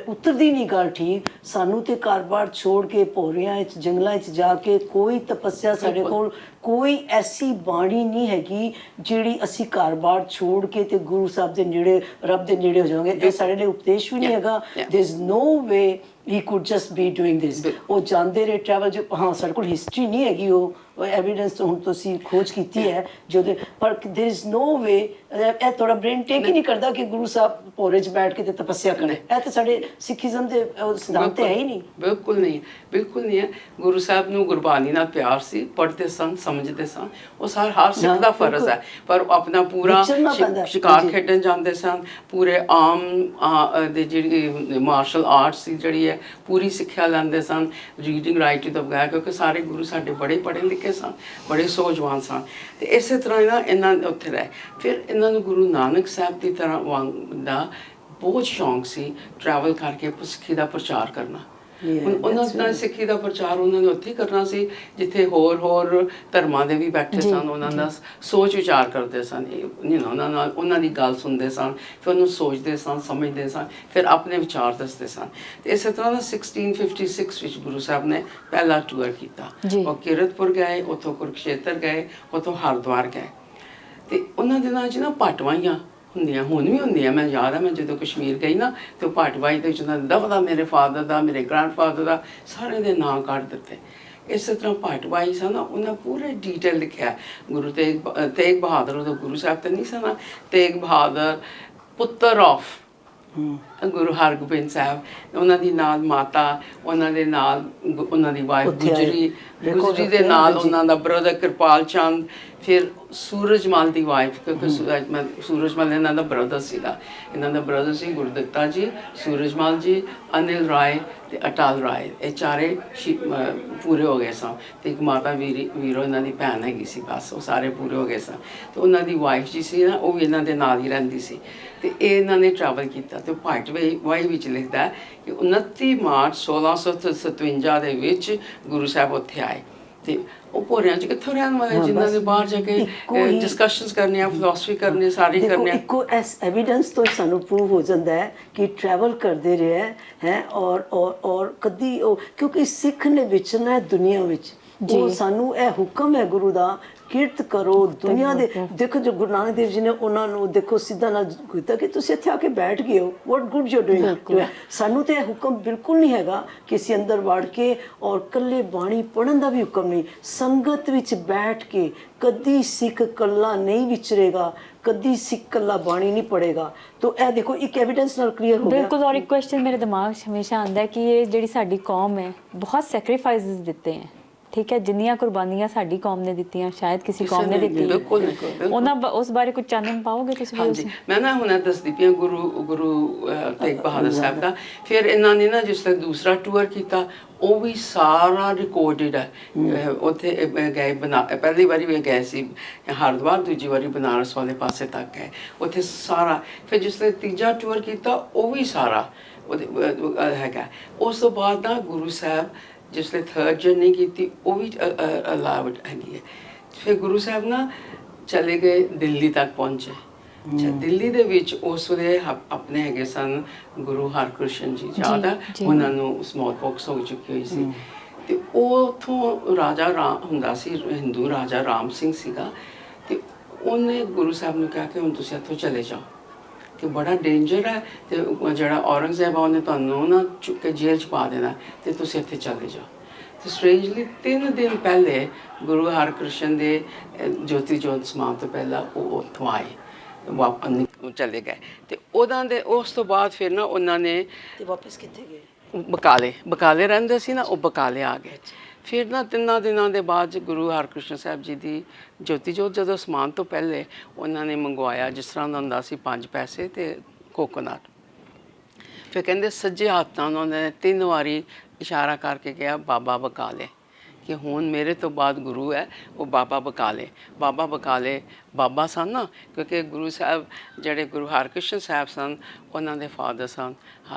ਉਤਰਦੀ ਨਹੀਂ ਗੱਲ ਠੀਕ। ਸਾਨੂੰ ਤੇ ਘਰ-ਬਾਰ ਛੋੜ ਕੇ ਭੋਰਿਆਂ 'ਚ, ਜੰਗਲਾਂ 'ਚ ਜਾ ਕੇ ਕੋਈ ਤਪੱਸਿਆ ਸਾਡੇ ਕੋਲ ਕੋਈ ਐਸੀ ਬਾਣੀ ਨਹੀਂ ਹੈਗੀ ਜਿਹੜੀ ਅਸੀਂ ਘਰ-ਬਾਰ ਛੋੜ ਕੇ ਤੇ ਗੁਰੂ ਸਾਹਿਬ ਦੇ ਨੇੜੇ, ਰੱਬ ਦੇ ਨੇੜੇ ਹੋ ਜਾਵਾਂਗੇ। ਇਹ ਸਾਡੇ ਲਈ ਉਪਦੇਸ਼ ਵੀ ਨਹੀਂ ਹੈਗਾ। There is no way he could just be doing this. ਉਹ ਜਾਂਦੇ ਰਹੇ ਟਰੈਵਲ, ਜੋ ਹਾਂ ਸਾਡੇ ਕੋਲ ਹਿਸਟਰੀ ਨਹੀਂ ਹੈਗੀ, ਉਹ ਐਵੀਡੈਂਸ ਹੁਣ ਤੁਸੀਂ ਖੋਜ ਕੀਤੀ ਹੈ ਜਿਹਦੇ ਪਰ देयर इज नो वे। ਇਹ ਤੁਹਾਡਾ ਬ੍ਰੇਨ ਟੇਕ ਹੀ ਨਹੀਂ ਕਰਦਾ ਕਿ ਗੁਰੂ ਸਾਹਿਬ ਭੋਰੇ 'ਚ ਬੈਠ ਕੇ ਤੇ ਤਪੱਸਿਆ ਕਰੇ। ਇਹ ਤਾਂ ਸਾਡੇ ਸਿੱਖੀਜ਼ਮ ਦੇ ਸਿਧਾਂਤ ਹੈ ਹੀ ਨਹੀਂ। ਬਿਲਕੁਲ ਨਹੀਂ, ਬਿਲਕੁਲ ਨਹੀਂ ਹੈ। ਗੁਰੂ ਸਾਹਿਬ ਨੂੰ ਗੁਰਬਾਣੀ ਨਾਲ ਪਿਆਰ ਸੀ, ਪੜ੍ਹਦੇ ਸਨ, ਸਮਝਦੇ ਸਨ। ਉਹ ਹਰ ਸਿੱਖ ਦਾ ਫਰਜ਼ ਹੈ, ਪਰ ਉਹ ਆਪਣਾ ਪੂਰਾ ਸ਼ਿਕਾਰ ਖੇਡਣ ਜਾਂਦੇ ਸਨ। ਪੂਰੇ ਆਮ ਦੇ ਜਿਹੜੀ ਮਾਰਸ਼ਲ ਆਰਟਸ ਦੀ ਜਿਹੜੀ ਹੈ ਪੂਰੀ ਸਿੱਖਿਆ ਲੈਂਦੇ ਸਨ, ਰੀਡਿੰਗ ਰਾਈਟਿੰਗ ਤੋਂ ਬਗੈਰ, ਕਿਉਂਕਿ ਸਾਰੇ ਗੁਰੂ ਸਾਡੇ ਬੜੇ ਪੜ੍ਹੇ ਲਿਖੇ ਸਨ, ਬੜੇ ਸੂਝਵਾਨ ਸਨ। ਤੇ ਇਸੇ ਤਰ੍ਹਾਂ ਇਹਨਾਂ ਉੱਥੇ ਰਹੇ। ਫਿਰ ਇਹਨਾਂ ਨੂੰ ਗੁਰੂ ਨਾਨਕ ਸਾਹਿਬ ਦੀ ਤਰ੍ਹਾਂ ਦਾ ਬਹੁਤ ਸ਼ੌਂਕ ਸੀ ਟਰੈਵਲ ਕਰਕੇ ਸਿੱਖੀ ਦਾ ਪ੍ਰਚਾਰ ਕਰਨਾ। ਉਹਨਾਂ ਦਾ ਸਿੱਖੀ ਦਾ ਪ੍ਰਚਾਰ ਉਹਨਾਂ ਨੇ ਉੱਥੇ ਕਰਨਾ ਸੀ ਜਿੱਥੇ ਹੋਰ ਧਰਮਾਂ ਦੇ ਵੀ ਬੈਠੇ ਸਨ। ਉਹਨਾਂ ਦਾ ਸੋਚ ਵਿਚਾਰ ਕਰਦੇ ਸਨ, ਉਹਨਾਂ ਦੀ ਗੱਲ ਸੁਣਦੇ ਸਨ, ਫਿਰ ਉਹਨੂੰ ਸੋਚਦੇ ਸਨ, ਸਮਝਦੇ ਸਨ, ਫਿਰ ਆਪਣੇ ਵਿਚਾਰ ਦੱਸਦੇ ਸਨ। ਤੇ ਇਸੇ ਤਰ੍ਹਾਂ ਦਾ 1656 ਵਿੱਚ ਗੁਰੂ ਸਾਹਿਬ ਨੇ ਪਹਿਲਾ ਟੂਰ ਕੀਤਾ। ਉਹ ਕੀਰਤਪੁਰ ਗਏ, ਉੱਥੋਂ ਕੁਰਕਸ਼ੇਤਰ ਗਏ, ਉੱਥੋਂ ਹਰਿਦੁਆਰ ਗਏ। ਤੇ ਉਹਨਾਂ ਦਿਨਾਂ 'ਚ ਨਾ ਪਾਟਵਾਈਆਂ ਹੁੰਦੀਆਂ, ਹੁਣ ਵੀ ਹੁੰਦੀਆਂ। ਮੈਂ ਯਾਦ ਹੈ ਮੈਂ ਜਦੋਂ ਕਸ਼ਮੀਰ ਗਈ ਨਾ ਤੇ ਉਹ ਪਾਟਵਾਈ ਦੇ ਵਿੱਚ ਉਹਨਾਂ ਦਾ ਮੇਰੇ ਫਾਦਰ ਦਾ, ਮੇਰੇ ਗ੍ਰੈਂਡਫਾਦਰ ਦਾ, ਸਾਰੇ ਦੇ ਨਾਂ ਕੱਢ ਦਿੱਤੇ। ਇਸੇ ਤਰ੍ਹਾਂ ਪਾਟਵਾਈ ਸਨ, ਉਹਨਾਂ ਪੂਰੇ ਡਿਟੇਲ ਲਿਖਿਆ। ਗੁਰੂ ਤੇਗ ਬਹਾਦਰ, ਉਦੋਂ ਗੁਰੂ ਸਾਹਿਬ ਤਾਂ ਨਹੀਂ ਸਨ, ਤੇਗ ਬਹਾਦਰ ਪੁੱਤਰ ਆਫ ਗੁਰੂ ਹਰਗੋਬਿੰਦ ਸਾਹਿਬ, ਉਹਨਾਂ ਦੀ ਨਾਲ ਮਾਤਾ, ਉਹਨਾਂ ਦੇ ਨਾਲ ਉਹਨਾਂ ਦੀ ਵਾਈਫ ਗੁਜਰੀ ਦੇ ਨਾਲ ਉਹਨਾਂ ਦਾ ਬ੍ਰਦਰ ਕਿਰਪਾਲ ਚੰਦ, ਫਿਰ ਸੂਰਜਮਲ ਦੀ ਵਾਈਫ, ਕਿਉਂਕਿ ਸੂਰਜਮਲ ਇਹਨਾਂ ਦਾ ਬ੍ਰਦਰ ਸੀਗਾ। ਇਹਨਾਂ ਦਾ ਬ੍ਰਦਰ ਸੀ ਗੁਰਦਿੱਤਾ ਜੀ, ਸੂਰਜਮਲ ਜੀ, ਅਨਿਲ ਰਾਏ ਤੇ ਅਟਲ ਰਾਏ। ਇਹ ਚਾਰੇ ਪੂਰੇ ਹੋ ਗਏ ਸਨ। ਤੇ ਇੱਕ ਮਾਤਾ ਵੀਰੋ ਇਹਨਾਂ ਦੀ ਭੈਣ ਹੈਗੀ ਸੀ, ਬਸ ਉਹ ਸਾਰੇ ਪੂਰੇ ਹੋ ਗਏ ਸਨ। ਤੇ ਉਹਨਾਂ ਦੀ ਵਾਈਫ ਜੀ ਸੀ ਨਾ, ਉਹ ਵੀ ਇਹਨਾਂ ਦੇ ਨਾਲ ਹੀ ਰਹਿੰਦੀ ਸੀ। ਤੇ ਇਹ ਇਹਨਾਂ ਨੇ ਟਰੈਵਲ ਕੀਤਾ। ਤੇ ਪਾਟਵਾਈ ਵਿੱਚ ਲਿਖਦਾ ਕਿ 29 ਮਾਰਚ 1657 ਦੇ ਵਿੱਚ ਗੁਰੂ ਸਾਹਿਬ ਉੱਥੇ ਆਏ। ਤੇ ਉਹ ਭੋਰਿਆਂ 'ਚ ਕਿੱਥੋਂ ਰਹਿਣ ਵਾਲੇ, ਜਿਨ੍ਹਾਂ ਦੇ ਬਾਹਰ ਜਾ ਕੇ ਡਿਸਕਸ਼ਨਸ ਕਰਨੀਆਂ, ਫਿਲਾਸਫੀ ਕਰਨੀ, ਸਾਰੀ ਕਰਨੀ। ਇੱਕੋ ਇਸ ਐਵੀਡੈਂਸ ਤੋਂ ਸਾਨੂੰ ਪ੍ਰੂਵ ਹੋ ਜਾਂਦਾ ਹੈ ਕਿ ਟਰੈਵਲ ਕਰਦੇ ਰਹੇ ਹੈ। ਔਰ ਕਦੀ ਉਹ, ਕਿਉਂਕਿ ਸਿੱਖ ਨੇ ਵਿਚਰਨਾ ਦੁਨੀਆ ਵਿੱਚ, ਉਹ ਸਾਨੂੰ ਇਹ ਹੁਕਮ ਹੈ ਗੁਰੂ ਦਾ, ਕੀਰਤ ਕਰੋ ਦੁਨੀਆ ਦੇ। ਦੇਖੋ ਜੋ ਗੁਰੂ ਨਾਨਕ ਦੇਵ ਜੀ ਨੇ ਉਹਨਾਂ ਨੂੰ ਦੇਖੋ ਸਿੱਧਾ ਨਾਲ ਕੀਤਾ ਕਿ ਤੁਸੀਂ ਇੱਥੇ ਆ ਕੇ ਬੈਠ ਗਏ ਹੋ, ਵਾਟ ਗੁੱਡ ਯੂ ਡੂਇੰਗ। ਸਾਨੂੰ ਤੇ ਇਹ ਹੁਕਮ ਬਿਲਕੁਲ ਨਹੀਂ ਹੈਗਾ ਕਿ ਅਸੀਂ ਅੰਦਰ ਵੜ ਕੇ, ਔਰ ਇਕੱਲੇ ਬਾਣੀ ਪੜ੍ਹਨ ਦਾ ਵੀ ਹੁਕਮ ਨਹੀਂ। ਸੰਗਤ ਵਿੱਚ ਬੈਠ ਕੇ ਕਦੀ ਸਿੱਖ ਇਕੱਲਾ ਨਹੀਂ ਵਿਚਰੇਗਾ, ਕਦੀ ਸਿੱਖ ਇਕੱਲਾ ਬਾਣੀ ਨਹੀਂ ਪੜ੍ਹੇਗਾ। ਤੋ ਇਹ ਦੇਖੋ ਇੱਕ ਐਵੀਡੈਂਸ ਨਾਲ ਕਲੀਅਰ ਹੋ ਗਿਆ। ਬਿਲਕੁਲ। ਔਰ ਇੱਕ ਕੁਐਸਚਨ ਮੇਰੇ ਦਿਮਾਗ 'ਚ ਹਮੇਸ਼ਾ ਆਉਂਦਾ ਹੈ ਕਿ ਇਹ ਜਿਹੜੀ ਸਾਡੀ ਕੌਮ ਹੈ, ਬਹੁਤ ਸੈਕਰੀਫਾਈਸਿਸ ਦਿੱਤੇ ਹੈ, ਠੀਕ ਹੈ, ਜਿੰਨੀਆਂ ਕੁਰਬਾਨੀਆਂ ਸਾਡੀ ਕੌਮ ਨੇ ਦਿੱਤੀਆਂ ਸ਼ਾਇਦ ਕਿਸੇ ਕੌਮ ਨੇ ਦਿੱਤੀ ਉਹਨਾਂ, ਉਸ ਬਾਰੇ ਕੁਝ ਚਾਨਣ ਪਾਓਗੇ ਤੁਸੀਂ? ਹਾਂਜੀ, ਮੈਂ ਨਾ ਹੁਣ ਦੱਸਦੀ ਪਈ ਗੁਰੂ ਤੇਗ ਬਹਾਦਰ ਸਾਹਿਬ ਦਾ। ਫਿਰ ਇਹਨਾਂ ਨੇ ਨਾ ਜਿਸ ਤਰ੍ਹਾਂ ਦੂਸਰਾ ਟੂਰ ਕੀਤਾ, ਉਹ ਵੀ ਸਾਰਾ ਰਿਕਾਰਡਡ ਹੈ। ਉੱਥੇ ਗਏ ਪਹਿਲੀ ਵਾਰੀ ਵੀ ਗਏ ਸੀ ਹਰਿਦੁਆਰ, ਦੂਜੀ ਵਾਰੀ ਬਨਾਰਸ ਵਾਲੇ ਪਾਸੇ ਤੱਕ ਗਏ, ਉੱਥੇ ਸਾਰਾ। ਫਿਰ ਜਿਸ ਤਰ੍ਹਾਂ ਤੀਜਾ ਟੂਰ ਕੀਤਾ, ਉਹ ਵੀ ਸਾਰਾ ਉਹਦੇ ਹੈਗਾ। ਉਸ ਤੋਂ ਬਾਅਦ ਨਾ ਗੁਰੂ ਸਾਹਿਬ ਜਿਸ ਲਈ ਥਰਡ ਜਰਨੀ ਕੀਤੀ, ਉਹ ਵੀ ਅਲਾਉਡ ਹੈਗੀ ਹੈ। ਫਿਰ ਗੁਰੂ ਸਾਹਿਬ ਨਾ ਚਲੇ ਗਏ, ਦਿੱਲੀ ਤੱਕ ਪਹੁੰਚੇ। ਦਿੱਲੀ ਦੇ ਵਿੱਚ ਉਸ ਵੇਲੇ ਆਪਣੇ ਹੈਗੇ ਸਨ ਗੁਰੂ ਹਰਕ੍ਰਿਸ਼ਨ ਜੀ, ਯਾਦ ਹੈ ਉਹਨਾਂ ਨੂੰ ਸਮੌਲ ਪੌਕਸ ਹੋ ਚੁੱਕੀ ਹੋਈ ਸੀ। ਤੇ ਉਹ ਉੱਥੋਂ ਰਾਜਾ ਹੁੰਦਾ ਸੀ, ਹਿੰਦੂ ਰਾਜਾ ਰਾਮ ਸਿੰਘ ਸੀਗਾ। ਤੇ ਉਹਨੇ ਗੁਰੂ ਸਾਹਿਬ ਨੂੰ ਕਿਹਾ ਕਿ ਹੁਣ ਤੁਸੀਂ ਇੱਥੋਂ ਚਲੇ ਜਾਓ, ਕਿ ਬੜਾ ਡੇਂਜਰ ਹੈ, ਤੇ ਜਿਹੜਾ ਔਰੰਗਜ਼ੇਬ ਆ ਉਹਨੇ ਤੁਹਾਨੂੰ ਨਾ ਚੁੱਕ ਕੇ ਜੇਲ੍ਹ 'ਚ ਪਾ ਦੇਣਾ, ਤੇ ਤੁਸੀਂ ਇੱਥੇ ਚਲੇ ਜਾਓ। ਤੇ ਸਟ੍ਰੇਂਜਲੀ 3 ਦਿਨ ਪਹਿਲੇ ਗੁਰੂ ਹਰਕ੍ਰਿਸ਼ਨ ਦੇ ਜੋਤੀ ਜੋਤ ਸਮਾਨ ਤੋਂ ਪਹਿਲਾਂ ਉਹ ਉੱਥੋਂ ਆਏ, ਵਾਪਸ ਚਲੇ ਗਏ। ਤੇ ਉਸ ਤੋਂ ਬਾਅਦ ਫਿਰ ਨਾ ਉਹਨਾਂ ਨੇ ਵਾਪਸ ਕਿੱਥੇ ਗਏ? ਬਕਾਲੇ ਰਹਿੰਦੇ ਸੀ ਨਾ, ਉਹ ਬਕਾਲੇ ਆ ਗਏ। ਫਿਰ ਨਾ 3 ਦਿਨਾਂ ਦੇ ਬਾਅਦ ਗੁਰੂ ਹਰਕ੍ਰਿਸ਼ਨ ਸਾਹਿਬ ਜੀ ਦੀ ਜੋਤੀ ਜੋਤ ਜਦੋਂ ਸਮਾਨ ਤੋਂ ਪਹਿਲੇ ਉਹਨਾਂ ਨੇ ਮੰਗਵਾਇਆ, ਜਿਸ ਤਰ੍ਹਾਂ ਦਾ ਹੁੰਦਾ ਸੀ 5 ਪੈਸੇ ਤੇ ਕੋਕੋਨਟ। ਫਿਰ ਕਹਿੰਦੇ ਸੱਜੇ ਹੱਥ ਨਾਲ ਉਹਨਾਂ ਨੇ 3 ਵਾਰੀ ਇਸ਼ਾਰਾ ਕਰਕੇ ਕਿਹਾ ਬਾਬਾ ਬਕਾਲੇ, ਕਿ ਹੁਣ ਮੇਰੇ ਤੋਂ ਬਾਅਦ ਗੁਰੂ ਹੈ ਉਹ ਬਾਬਾ ਬਕਾਲੇ। ਬਾਬਾ ਬਕਾਲੇ ਬਾਬਾ ਸਨ ਨਾ, ਕਿਉਂਕਿ ਗੁਰੂ ਸਾਹਿਬ ਜਿਹੜੇ ਗੁਰੂ ਹਰਕ੍ਰਿਸ਼ਨ ਸਾਹਿਬ ਸਨ, ਉਹਨਾਂ ਦੇ ਫਾਦਰ ਸਨ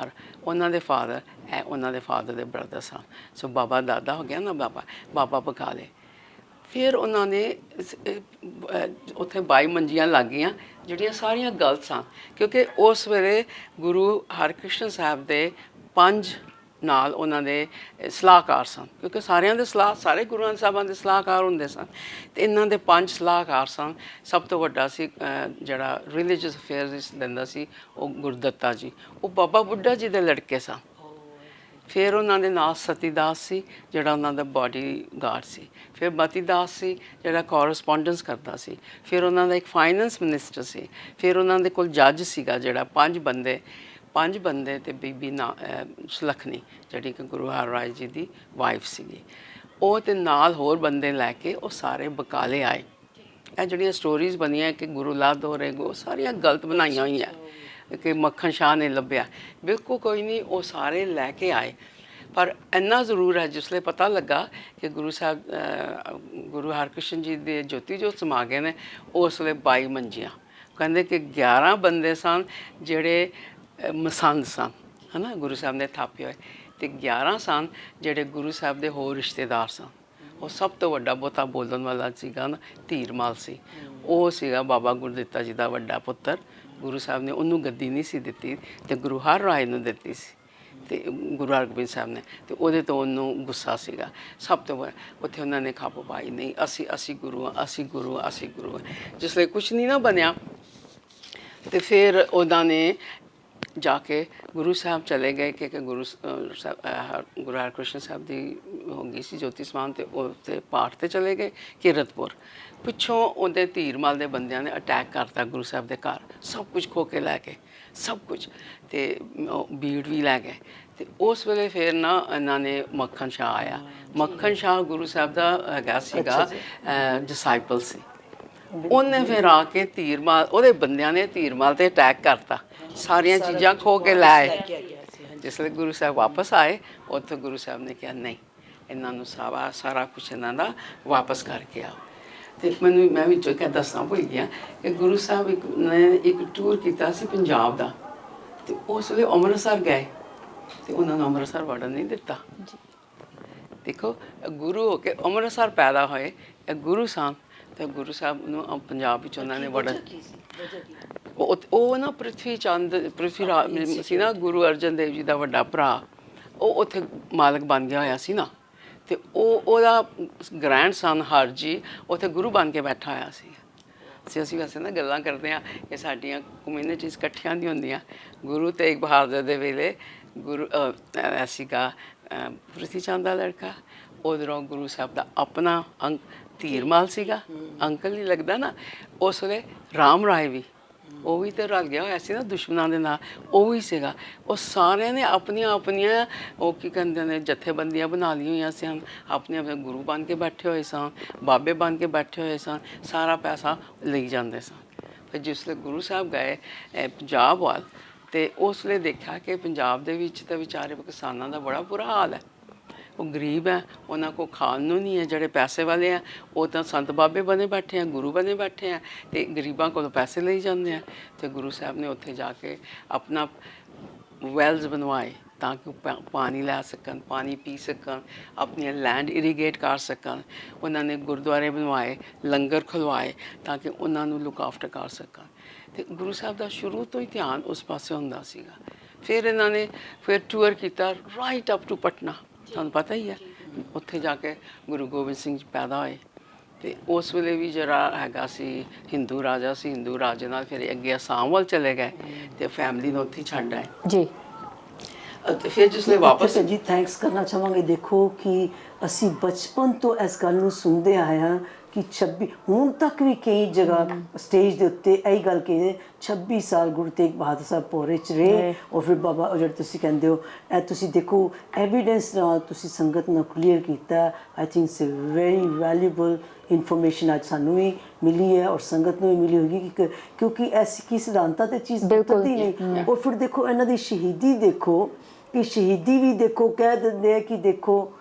ਉਹਨਾਂ ਦੇ ਫਾਦਰ ਉਹਨਾਂ ਦੇ ਫਾਦਰ ਦੇ ਬ੍ਰਦਰ ਸਨ। ਸੋ ਬਾਬਾ ਦਾਦਾ ਹੋ ਗਿਆ ਨਾ, ਬਾਬਾ ਬਕਾਲੇ। ਫਿਰ ਉਹਨਾਂ ਨੇ ਉੱਥੇ 22 ਮੰਜੀਆਂ ਲੱਗ ਗਈਆਂ, ਜਿਹੜੀਆਂ ਸਾਰੀਆਂ ਗਲਤ ਸਨ, ਕਿਉਂਕਿ ਉਸ ਵੇਲੇ ਗੁਰੂ ਹਰਕ੍ਰਿਸ਼ਨ ਸਾਹਿਬ ਦੇ 5 ਨਾਲ ਉਹਨਾਂ ਦੇ ਸਲਾਹਕਾਰ ਸਨ, ਕਿਉਂਕਿ ਸਾਰਿਆਂ ਦੇ ਸਾਰੇ ਗੁਰੂਆਂ ਸਾਹਿਬਾਂ ਦੇ ਸਲਾਹਕਾਰ ਹੁੰਦੇ ਸਨ, ਤੇ ਇਹਨਾਂ ਦੇ 5 ਸਲਾਹਕਾਰ ਸਨ। ਸਭ ਤੋਂ ਵੱਡਾ ਸੀ ਜਿਹੜਾ ਰਿਲੀਜੀਅਸ ਅਫੇਅਰਸ ਲੈਂਦਾ ਸੀ, ਉਹ ਗੁਰਦੱਤਾ ਜੀ, ਉਹ ਬਾਬਾ ਬੁੱਢਾ ਜੀ ਦੇ ਲੜਕੇ ਸਨ। ਫਿਰ ਉਹਨਾਂ ਦੇ ਨਾਲ ਸਤੀਦਾਸ ਸੀ ਜਿਹੜਾ ਉਹਨਾਂ ਦਾ ਬਾਡੀ ਗਾਰਡ ਸੀ। ਫਿਰ ਮਤੀਦਾਸ ਸੀ ਜਿਹੜਾ ਕੋਰਸਪੋਂਡੈਂਸ ਕਰਦਾ ਸੀ। ਫਿਰ ਉਹਨਾਂ ਦਾ ਇੱਕ ਫਾਈਨੈਂਸ ਮਿਨਿਸਟਰ ਸੀ। ਫਿਰ ਉਹਨਾਂ ਦੇ ਕੋਲ ਜੱਜ ਸੀਗਾ ਜਿਹੜਾ 5 ਬੰਦੇ ਤੇ ਬੀਬੀ ਸੁਲੱਖਣੀ ਜਿਹੜੀ ਕਿ ਗੁਰੂ ਹਰਰਾਏ ਜੀ ਦੀ ਵਾਈਫ ਸੀਗੀ, ਉਹ ਤੇ ਨਾਲ ਹੋਰ ਬੰਦੇ ਲੈ ਕੇ ਉਹ ਸਾਰੇ ਬਕਾਲੇ ਆਏ। ਇਹ ਜਿਹੜੀਆਂ ਸਟੋਰੀਜ਼ ਬਣੀਆਂ ਕਿ ਗੁਰੂ ਲਾਧੋਰੇ ਗੋ, ਸਾਰੀਆਂ ਗਲਤ ਬਣਾਈਆਂ ਹੋਈਆਂ ਕਿ ਮੱਖਣ ਸ਼ਾਹ ਨੇ ਲੱਭਿਆ, ਬਿਲਕੁਲ ਕੋਈ ਨਹੀਂ। ਉਹ ਸਾਰੇ ਲੈ ਕੇ ਆਏ, ਪਰ ਇੰਨਾ ਜ਼ਰੂਰ ਹੈ ਜਿਸਲੇ ਪਤਾ ਲੱਗਾ ਕਿ ਗੁਰੂ ਸਾਹਿਬ ਗੁਰੂ ਹਰਕ੍ਰਿਸ਼ਨ ਜੀ ਦੇ ਜੋਤੀ ਜੋਤ ਸਮਾ ਗਏ ਨੇ, ਉਸ ਵੇਲੇ 22 ਮੰਜੀਆਂ। ਕਹਿੰਦੇ ਕਿ 11 ਬੰਦੇ ਸਨ ਜਿਹੜੇ ਮਸੰਦ ਸਨ, ਹੈ ਨਾ, ਗੁਰੂ ਸਾਹਿਬ ਨੇ ਥਾਪੇ ਹੋਏ, ਅਤੇ 11 ਸਨ ਜਿਹੜੇ ਗੁਰੂ ਸਾਹਿਬ ਦੇ ਹੋਰ ਰਿਸ਼ਤੇਦਾਰ ਸਨ। ਉਹ ਸਭ ਤੋਂ ਵੱਡਾ ਬਹੁਤਾ ਬੋਲਣ ਵਾਲਾ ਸੀਗਾ ਨਾ ਧੀਰਮਾਲ ਸੀ। ਉਹ ਸੀਗਾ ਬਾਬਾ ਗੁਰਦਿੱਤਾ ਜੀ ਦਾ ਵੱਡਾ ਪੁੱਤਰ। ਗੁਰੂ ਸਾਹਿਬ ਨੇ ਉਹਨੂੰ ਗੱਦੀ ਨਹੀਂ ਸੀ ਦਿੱਤੀ, ਅਤੇ ਗੁਰੂ ਹਰਰਾਏ ਨੂੰ ਦਿੱਤੀ ਸੀ, ਅਤੇ ਗੁਰੂ ਹਰਗੋਬਿੰਦ ਸਾਹਿਬ ਨੇ, ਅਤੇ ਉਹਦੇ ਤੋਂ ਉਹਨੂੰ ਗੁੱਸਾ ਸੀਗਾ। ਸਭ ਤੋਂ ਉੱਥੇ ਉਹਨਾਂ ਨੇ ਖੱਪ ਪਾਈ, ਨਹੀਂ ਅਸੀਂ ਗੁਰੂ ਹਾਂ, ਅਸੀਂ ਗੁਰੂ ਹਾਂ, ਅਸੀਂ ਗੁਰੂ ਹਾਂ। ਜਿਸ ਲਈ ਕੁਛ ਨਹੀਂ ਨਾ ਬਣਿਆ, ਅਤੇ ਫਿਰ ਉਹਨਾਂ ਨੇ ਜਾ ਕੇ ਗੁਰੂ ਸਾਹਿਬ ਚਲੇ ਗਏ ਕਿ ਗੁਰੂ ਹਰਕ੍ਰਿਸ਼ਨ ਸਾਹਿਬ ਦੀ ਹੋ ਗਈ ਸੀ ਜੋਤੀ ਸਮਾਨ, ਅਤੇ ਉਹ 'ਤੇ ਪਾਠ 'ਤੇ ਚਲੇ ਗਏ ਕੀਰਤਪੁਰ। ਪਿੱਛੋਂ ਉਹਦੇ ਧੀਰਮਲ ਦੇ ਬੰਦਿਆਂ ਨੇ ਅਟੈਕ ਕਰਤਾ ਗੁਰੂ ਸਾਹਿਬ ਦੇ ਘਰ, ਸਭ ਕੁਝ ਖੋ ਕੇ ਲੈ ਗਏ, ਸਭ ਕੁਝ, ਅਤੇ ਬੀੜ ਵੀ ਲੈ ਗਏ। ਅਤੇ ਉਸ ਵੇਲੇ ਫਿਰ ਨਾ ਇਹਨਾਂ ਨੇ ਮੱਖਣ ਸ਼ਾਹ ਆਇਆ। ਮੱਖਣ ਸ਼ਾਹ ਗੁਰੂ ਸਾਹਿਬ ਦਾ ਹੈਗਾ ਸੀਗਾ ਡਿਸਾਈਪਲ ਸੀ। ਉਹਨੇ ਫਿਰ ਆ ਕੇ ਧੀਰਮਲ, ਉਹਦੇ ਬੰਦਿਆਂ ਨੇ ਧੀਰਮਲ 'ਤੇ ਅਟੈਕ ਕਰਤਾ, ਸਾਰੀਆਂ ਚੀਜ਼ਾਂ ਖੋ ਕੇ ਲੈ ਆਏ। ਜਿਸ ਵੇਲੇ ਗੁਰੂ ਸਾਹਿਬ ਵਾਪਸ ਆਏ, ਉੱਥੇ ਗੁਰੂ ਸਾਹਿਬ ਨੇ ਕਿਹਾ ਨਹੀਂ, ਇਹਨਾਂ ਨੂੰ ਸਾਰਾ ਕੁਛ ਇਹਨਾਂ ਦਾ ਵਾਪਸ ਕਰਕੇ ਆਓ। ਅਤੇ ਮੈਂ ਵਿੱਚੋਂ ਇੱਕ ਦੱਸਣਾ ਭੁੱਲ ਗਿਆ ਕਿ ਗੁਰੂ ਸਾਹਿਬ ਨੇ ਇੱਕ ਟੂਰ ਕੀਤਾ ਸੀ ਪੰਜਾਬ ਦਾ, ਅਤੇ ਉਸ ਵੇਲੇ ਅੰਮ੍ਰਿਤਸਰ ਗਏ, ਅਤੇ ਉਹਨਾਂ ਨੂੰ ਅੰਮ੍ਰਿਤਸਰ ਵੜਨ ਨਹੀਂ ਦਿੱਤਾ। ਦੇਖੋ, ਗੁਰੂ ਹੋ ਕੇ ਅੰਮ੍ਰਿਤਸਰ ਪੈਦਾ ਹੋਏ, ਇਹ ਗੁਰੂ ਸਨ, ਅਤੇ ਗੁਰੂ ਸਾਹਿਬ ਨੂੰ ਪੰਜਾਬ ਵਿੱਚ ਉਹਨਾਂ ਨੇ ਵੜਨ, ਉਹ ਨਾ ਪ੍ਰਿਥਵੀ ਰਾਜ ਸੀ ਨਾ, ਗੁਰੂ ਅਰਜਨ ਦੇਵ ਜੀ ਦਾ ਵੱਡਾ ਭਰਾ, ਉਹ ਉੱਥੇ ਮਾਲਕ ਬਣ ਗਿਆ ਹੋਇਆ ਸੀ ਨਾ, ਅਤੇ ਉਹਦਾ ਗ੍ਰੈਂਡ ਸਨ ਹਰ ਜੀ ਉੱਥੇ ਗੁਰੂ ਬਣ ਕੇ ਬੈਠਾ ਹੋਇਆ ਸੀ। ਅਸੀਂ ਵੈਸੇ ਨਾ ਗੱਲਾਂ ਕਰਦੇ ਹਾਂ ਕਿ ਸਾਡੀਆਂ ਕਮਿਊਨਿਟੀਜ਼ ਇਕੱਠੀਆਂ ਨਹੀਂ ਹੁੰਦੀਆਂ। ਗੁਰੂ ਤੇਗ ਬਹਾਦਰ ਦੇ ਵੇਲੇ ਗੁਰੂ ਸੀਗਾ ਪ੍ਰਿਥੀ ਚੰਦ ਦਾ ਲੜਕਾ, ਉਧਰੋਂ ਗੁਰੂ ਸਾਹਿਬ ਦਾ ਆਪਣਾ ਧੀਰਮਾਲ ਸੀਗਾ, ਅੰਕਲ ਨਹੀਂ ਲੱਗਦਾ ਨਾ। ਉਸ ਵੇਲੇ ਰਾਮ ਰਾਏ ਵੀ, ਉਹ ਵੀ ਤਾਂ ਰਲ ਗਿਆ ਹੋਇਆ ਸੀ ਨਾ ਦੁਸ਼ਮਣਾਂ ਦੇ ਨਾਲ, ਉਹ ਵੀ ਸੀਗਾ। ਉਹ ਸਾਰਿਆਂ ਨੇ ਆਪਣੀਆਂ ਉਹ ਕੀ ਕਹਿੰਦੇ ਨੇ ਜਥੇਬੰਦੀਆਂ ਬਣਾ ਲਈਆਂ ਹੋਈਆਂ ਸਨ, ਆਪਣੇ ਗੁਰੂ ਬਣ ਕੇ ਬੈਠੇ ਹੋਏ ਸਨ, ਬਾਬੇ ਬਣ ਕੇ ਬੈਠੇ ਹੋਏ ਸਨ, ਸਾਰਾ ਪੈਸਾ ਲਈ ਜਾਂਦੇ ਸਨ। ਫਿਰ ਜਿਸ ਵੇਲੇ ਗੁਰੂ ਸਾਹਿਬ ਗਏ ਪੰਜਾਬ ਵੱਲ, ਅਤੇ ਉਸ ਵੇਲੇ ਦੇਖਿਆ ਕਿ ਪੰਜਾਬ ਦੇ ਵਿੱਚ ਤਾਂ ਵਿਚਾਰੇ ਕਿਸਾਨਾਂ ਦਾ ਬੜਾ ਬੁਰਾ ਹਾਲ ਹੈ। ਉਹ ਗਰੀਬ ਹੈ, ਉਹਨਾਂ ਕੋਲ ਖਾਣ ਨੂੰ ਨਹੀਂ ਹੈ। ਜਿਹੜੇ ਪੈਸੇ ਵਾਲੇ ਆ ਉਹ ਤਾਂ ਸੰਤ ਬਾਬੇ ਬਣੇ ਬੈਠੇ ਆ, ਗੁਰੂ ਬਣੇ ਬੈਠੇ ਆ, ਅਤੇ ਗਰੀਬਾਂ ਕੋਲੋਂ ਪੈਸੇ ਲਈ ਜਾਂਦੇ ਆ। ਅਤੇ ਗੁਰੂ ਸਾਹਿਬ ਨੇ ਉੱਥੇ ਜਾ ਕੇ ਆਪਣਾ ਵੈਲਜ਼ ਬਣਵਾਏ ਤਾਂ ਕਿ ਪਾਣੀ ਲੈ ਸਕਣ, ਪਾਣੀ ਪੀ ਸਕਣ, ਆਪਣੀਆਂ ਲੈਂਡ ਇਰੀਗੇਟ ਕਰ ਸਕਣ। ਉਹਨਾਂ ਨੇ ਗੁਰਦੁਆਰੇ ਬਣਵਾਏ, ਲੰਗਰ ਖੁਲਵਾਏ ਤਾਂ ਕਿ ਉਹਨਾਂ ਨੂੰ ਲੁੱਕ ਆਫਟਰ ਕਰ ਸਕਣ। ਅਤੇ ਗੁਰੂ ਸਾਹਿਬ ਦਾ ਸ਼ੁਰੂ ਤੋਂ ਹੀ ਧਿਆਨ ਉਸ ਪਾਸੇ ਹੁੰਦਾ ਸੀਗਾ। ਫਿਰ ਇਹਨਾਂ ਨੇ ਟੂਰ ਕੀਤਾ ਰਾਈਟ ਅਪ ਟੂ ਪਟਨਾ, ਤੁਹਾਨੂੰ ਪਤਾ ਹੀ ਹੈ। ਉੱਥੇ ਜਾ ਕੇ ਗੁਰੂ ਗੋਬਿੰਦ ਸਿੰਘ ਜੀ ਪੈਦਾ ਹੋਏ, ਅਤੇ ਉਸ ਵੇਲੇ ਵੀ ਜਿਹੜਾ ਹੈਗਾ ਸੀ ਹਿੰਦੂ ਰਾਜਾ ਸੀ, ਹਿੰਦੂ ਰਾਜੇ ਨਾਲ ਫਿਰ ਅੱਗੇ ਅਸਾਮ ਵੱਲ ਚਲੇ ਗਏ, ਅਤੇ ਫੈਮਿਲੀ ਨੂੰ ਉੱਥੇ ਛੱਡ ਆਏ ਜੀ। ਅਤੇ ਫਿਰ ਜਿਸ ਲਈ ਵਾਪਸ ਜੀ ਥੈਂਕਸ ਕਰਨਾ ਚਾਹਾਂਗੇ। ਦੇਖੋ ਕਿ ਅਸੀਂ ਬਚਪਨ ਤੋਂ ਇਸ ਗੱਲ ਨੂੰ ਸੁਣਦੇ ਆਏ ਹਾਂ ਕਿ 26 ਹੁਣ ਤੱਕ ਵੀ ਕਈ ਜਗ੍ਹਾ ਸਟੇਜ ਦੇ ਉੱਤੇ ਇਹੀ ਗੱਲ ਕਹੀ 26 ਸਾਲ ਗੁਰੂ ਤੇਗ ਬਹਾਦਰ ਸਾਹਿਬ ਭੋਰੇ 'ਚ ਰਹੇ। ਔਰ ਫਿਰ ਬਾਬਾ ਜਿਹੜੇ ਤੁਸੀਂ ਕਹਿੰਦੇ ਹੋ, ਇਹ ਤੁਸੀਂ ਦੇਖੋ ਐਵੀਡੈਂਸ ਨਾਲ ਤੁਸੀਂ ਸੰਗਤ ਨੂੰ ਕਲੀਅਰ ਕੀਤਾ। ਆਈ think it's very valuable information ਅੱਜ ਸਾਨੂੰ ਵੀ ਮਿਲੀ ਹੈ ਔਰ ਸੰਗਤ ਨੂੰ ਵੀ ਮਿਲੀ ਹੋਗੀ, ਕਿਉਂਕਿ ਐਸੀ ਕੀ ਸਿਧਾਂਤਾਂ ਤੇ ਚੀਜ਼ ਬਦਲਦੀ ਨਹੀਂ। ਔਰ ਫਿਰ ਦੇਖੋ ਇਹਨਾਂ ਦੀ ਸ਼ਹੀਦੀ, ਦੇਖੋ ਕਿ ਸ਼ਹੀਦੀ ਵੀ ਦੇਖੋ ਕਹਿ ਦਿੰਦੇ ਆ ਕਿ ਦੇਖੋ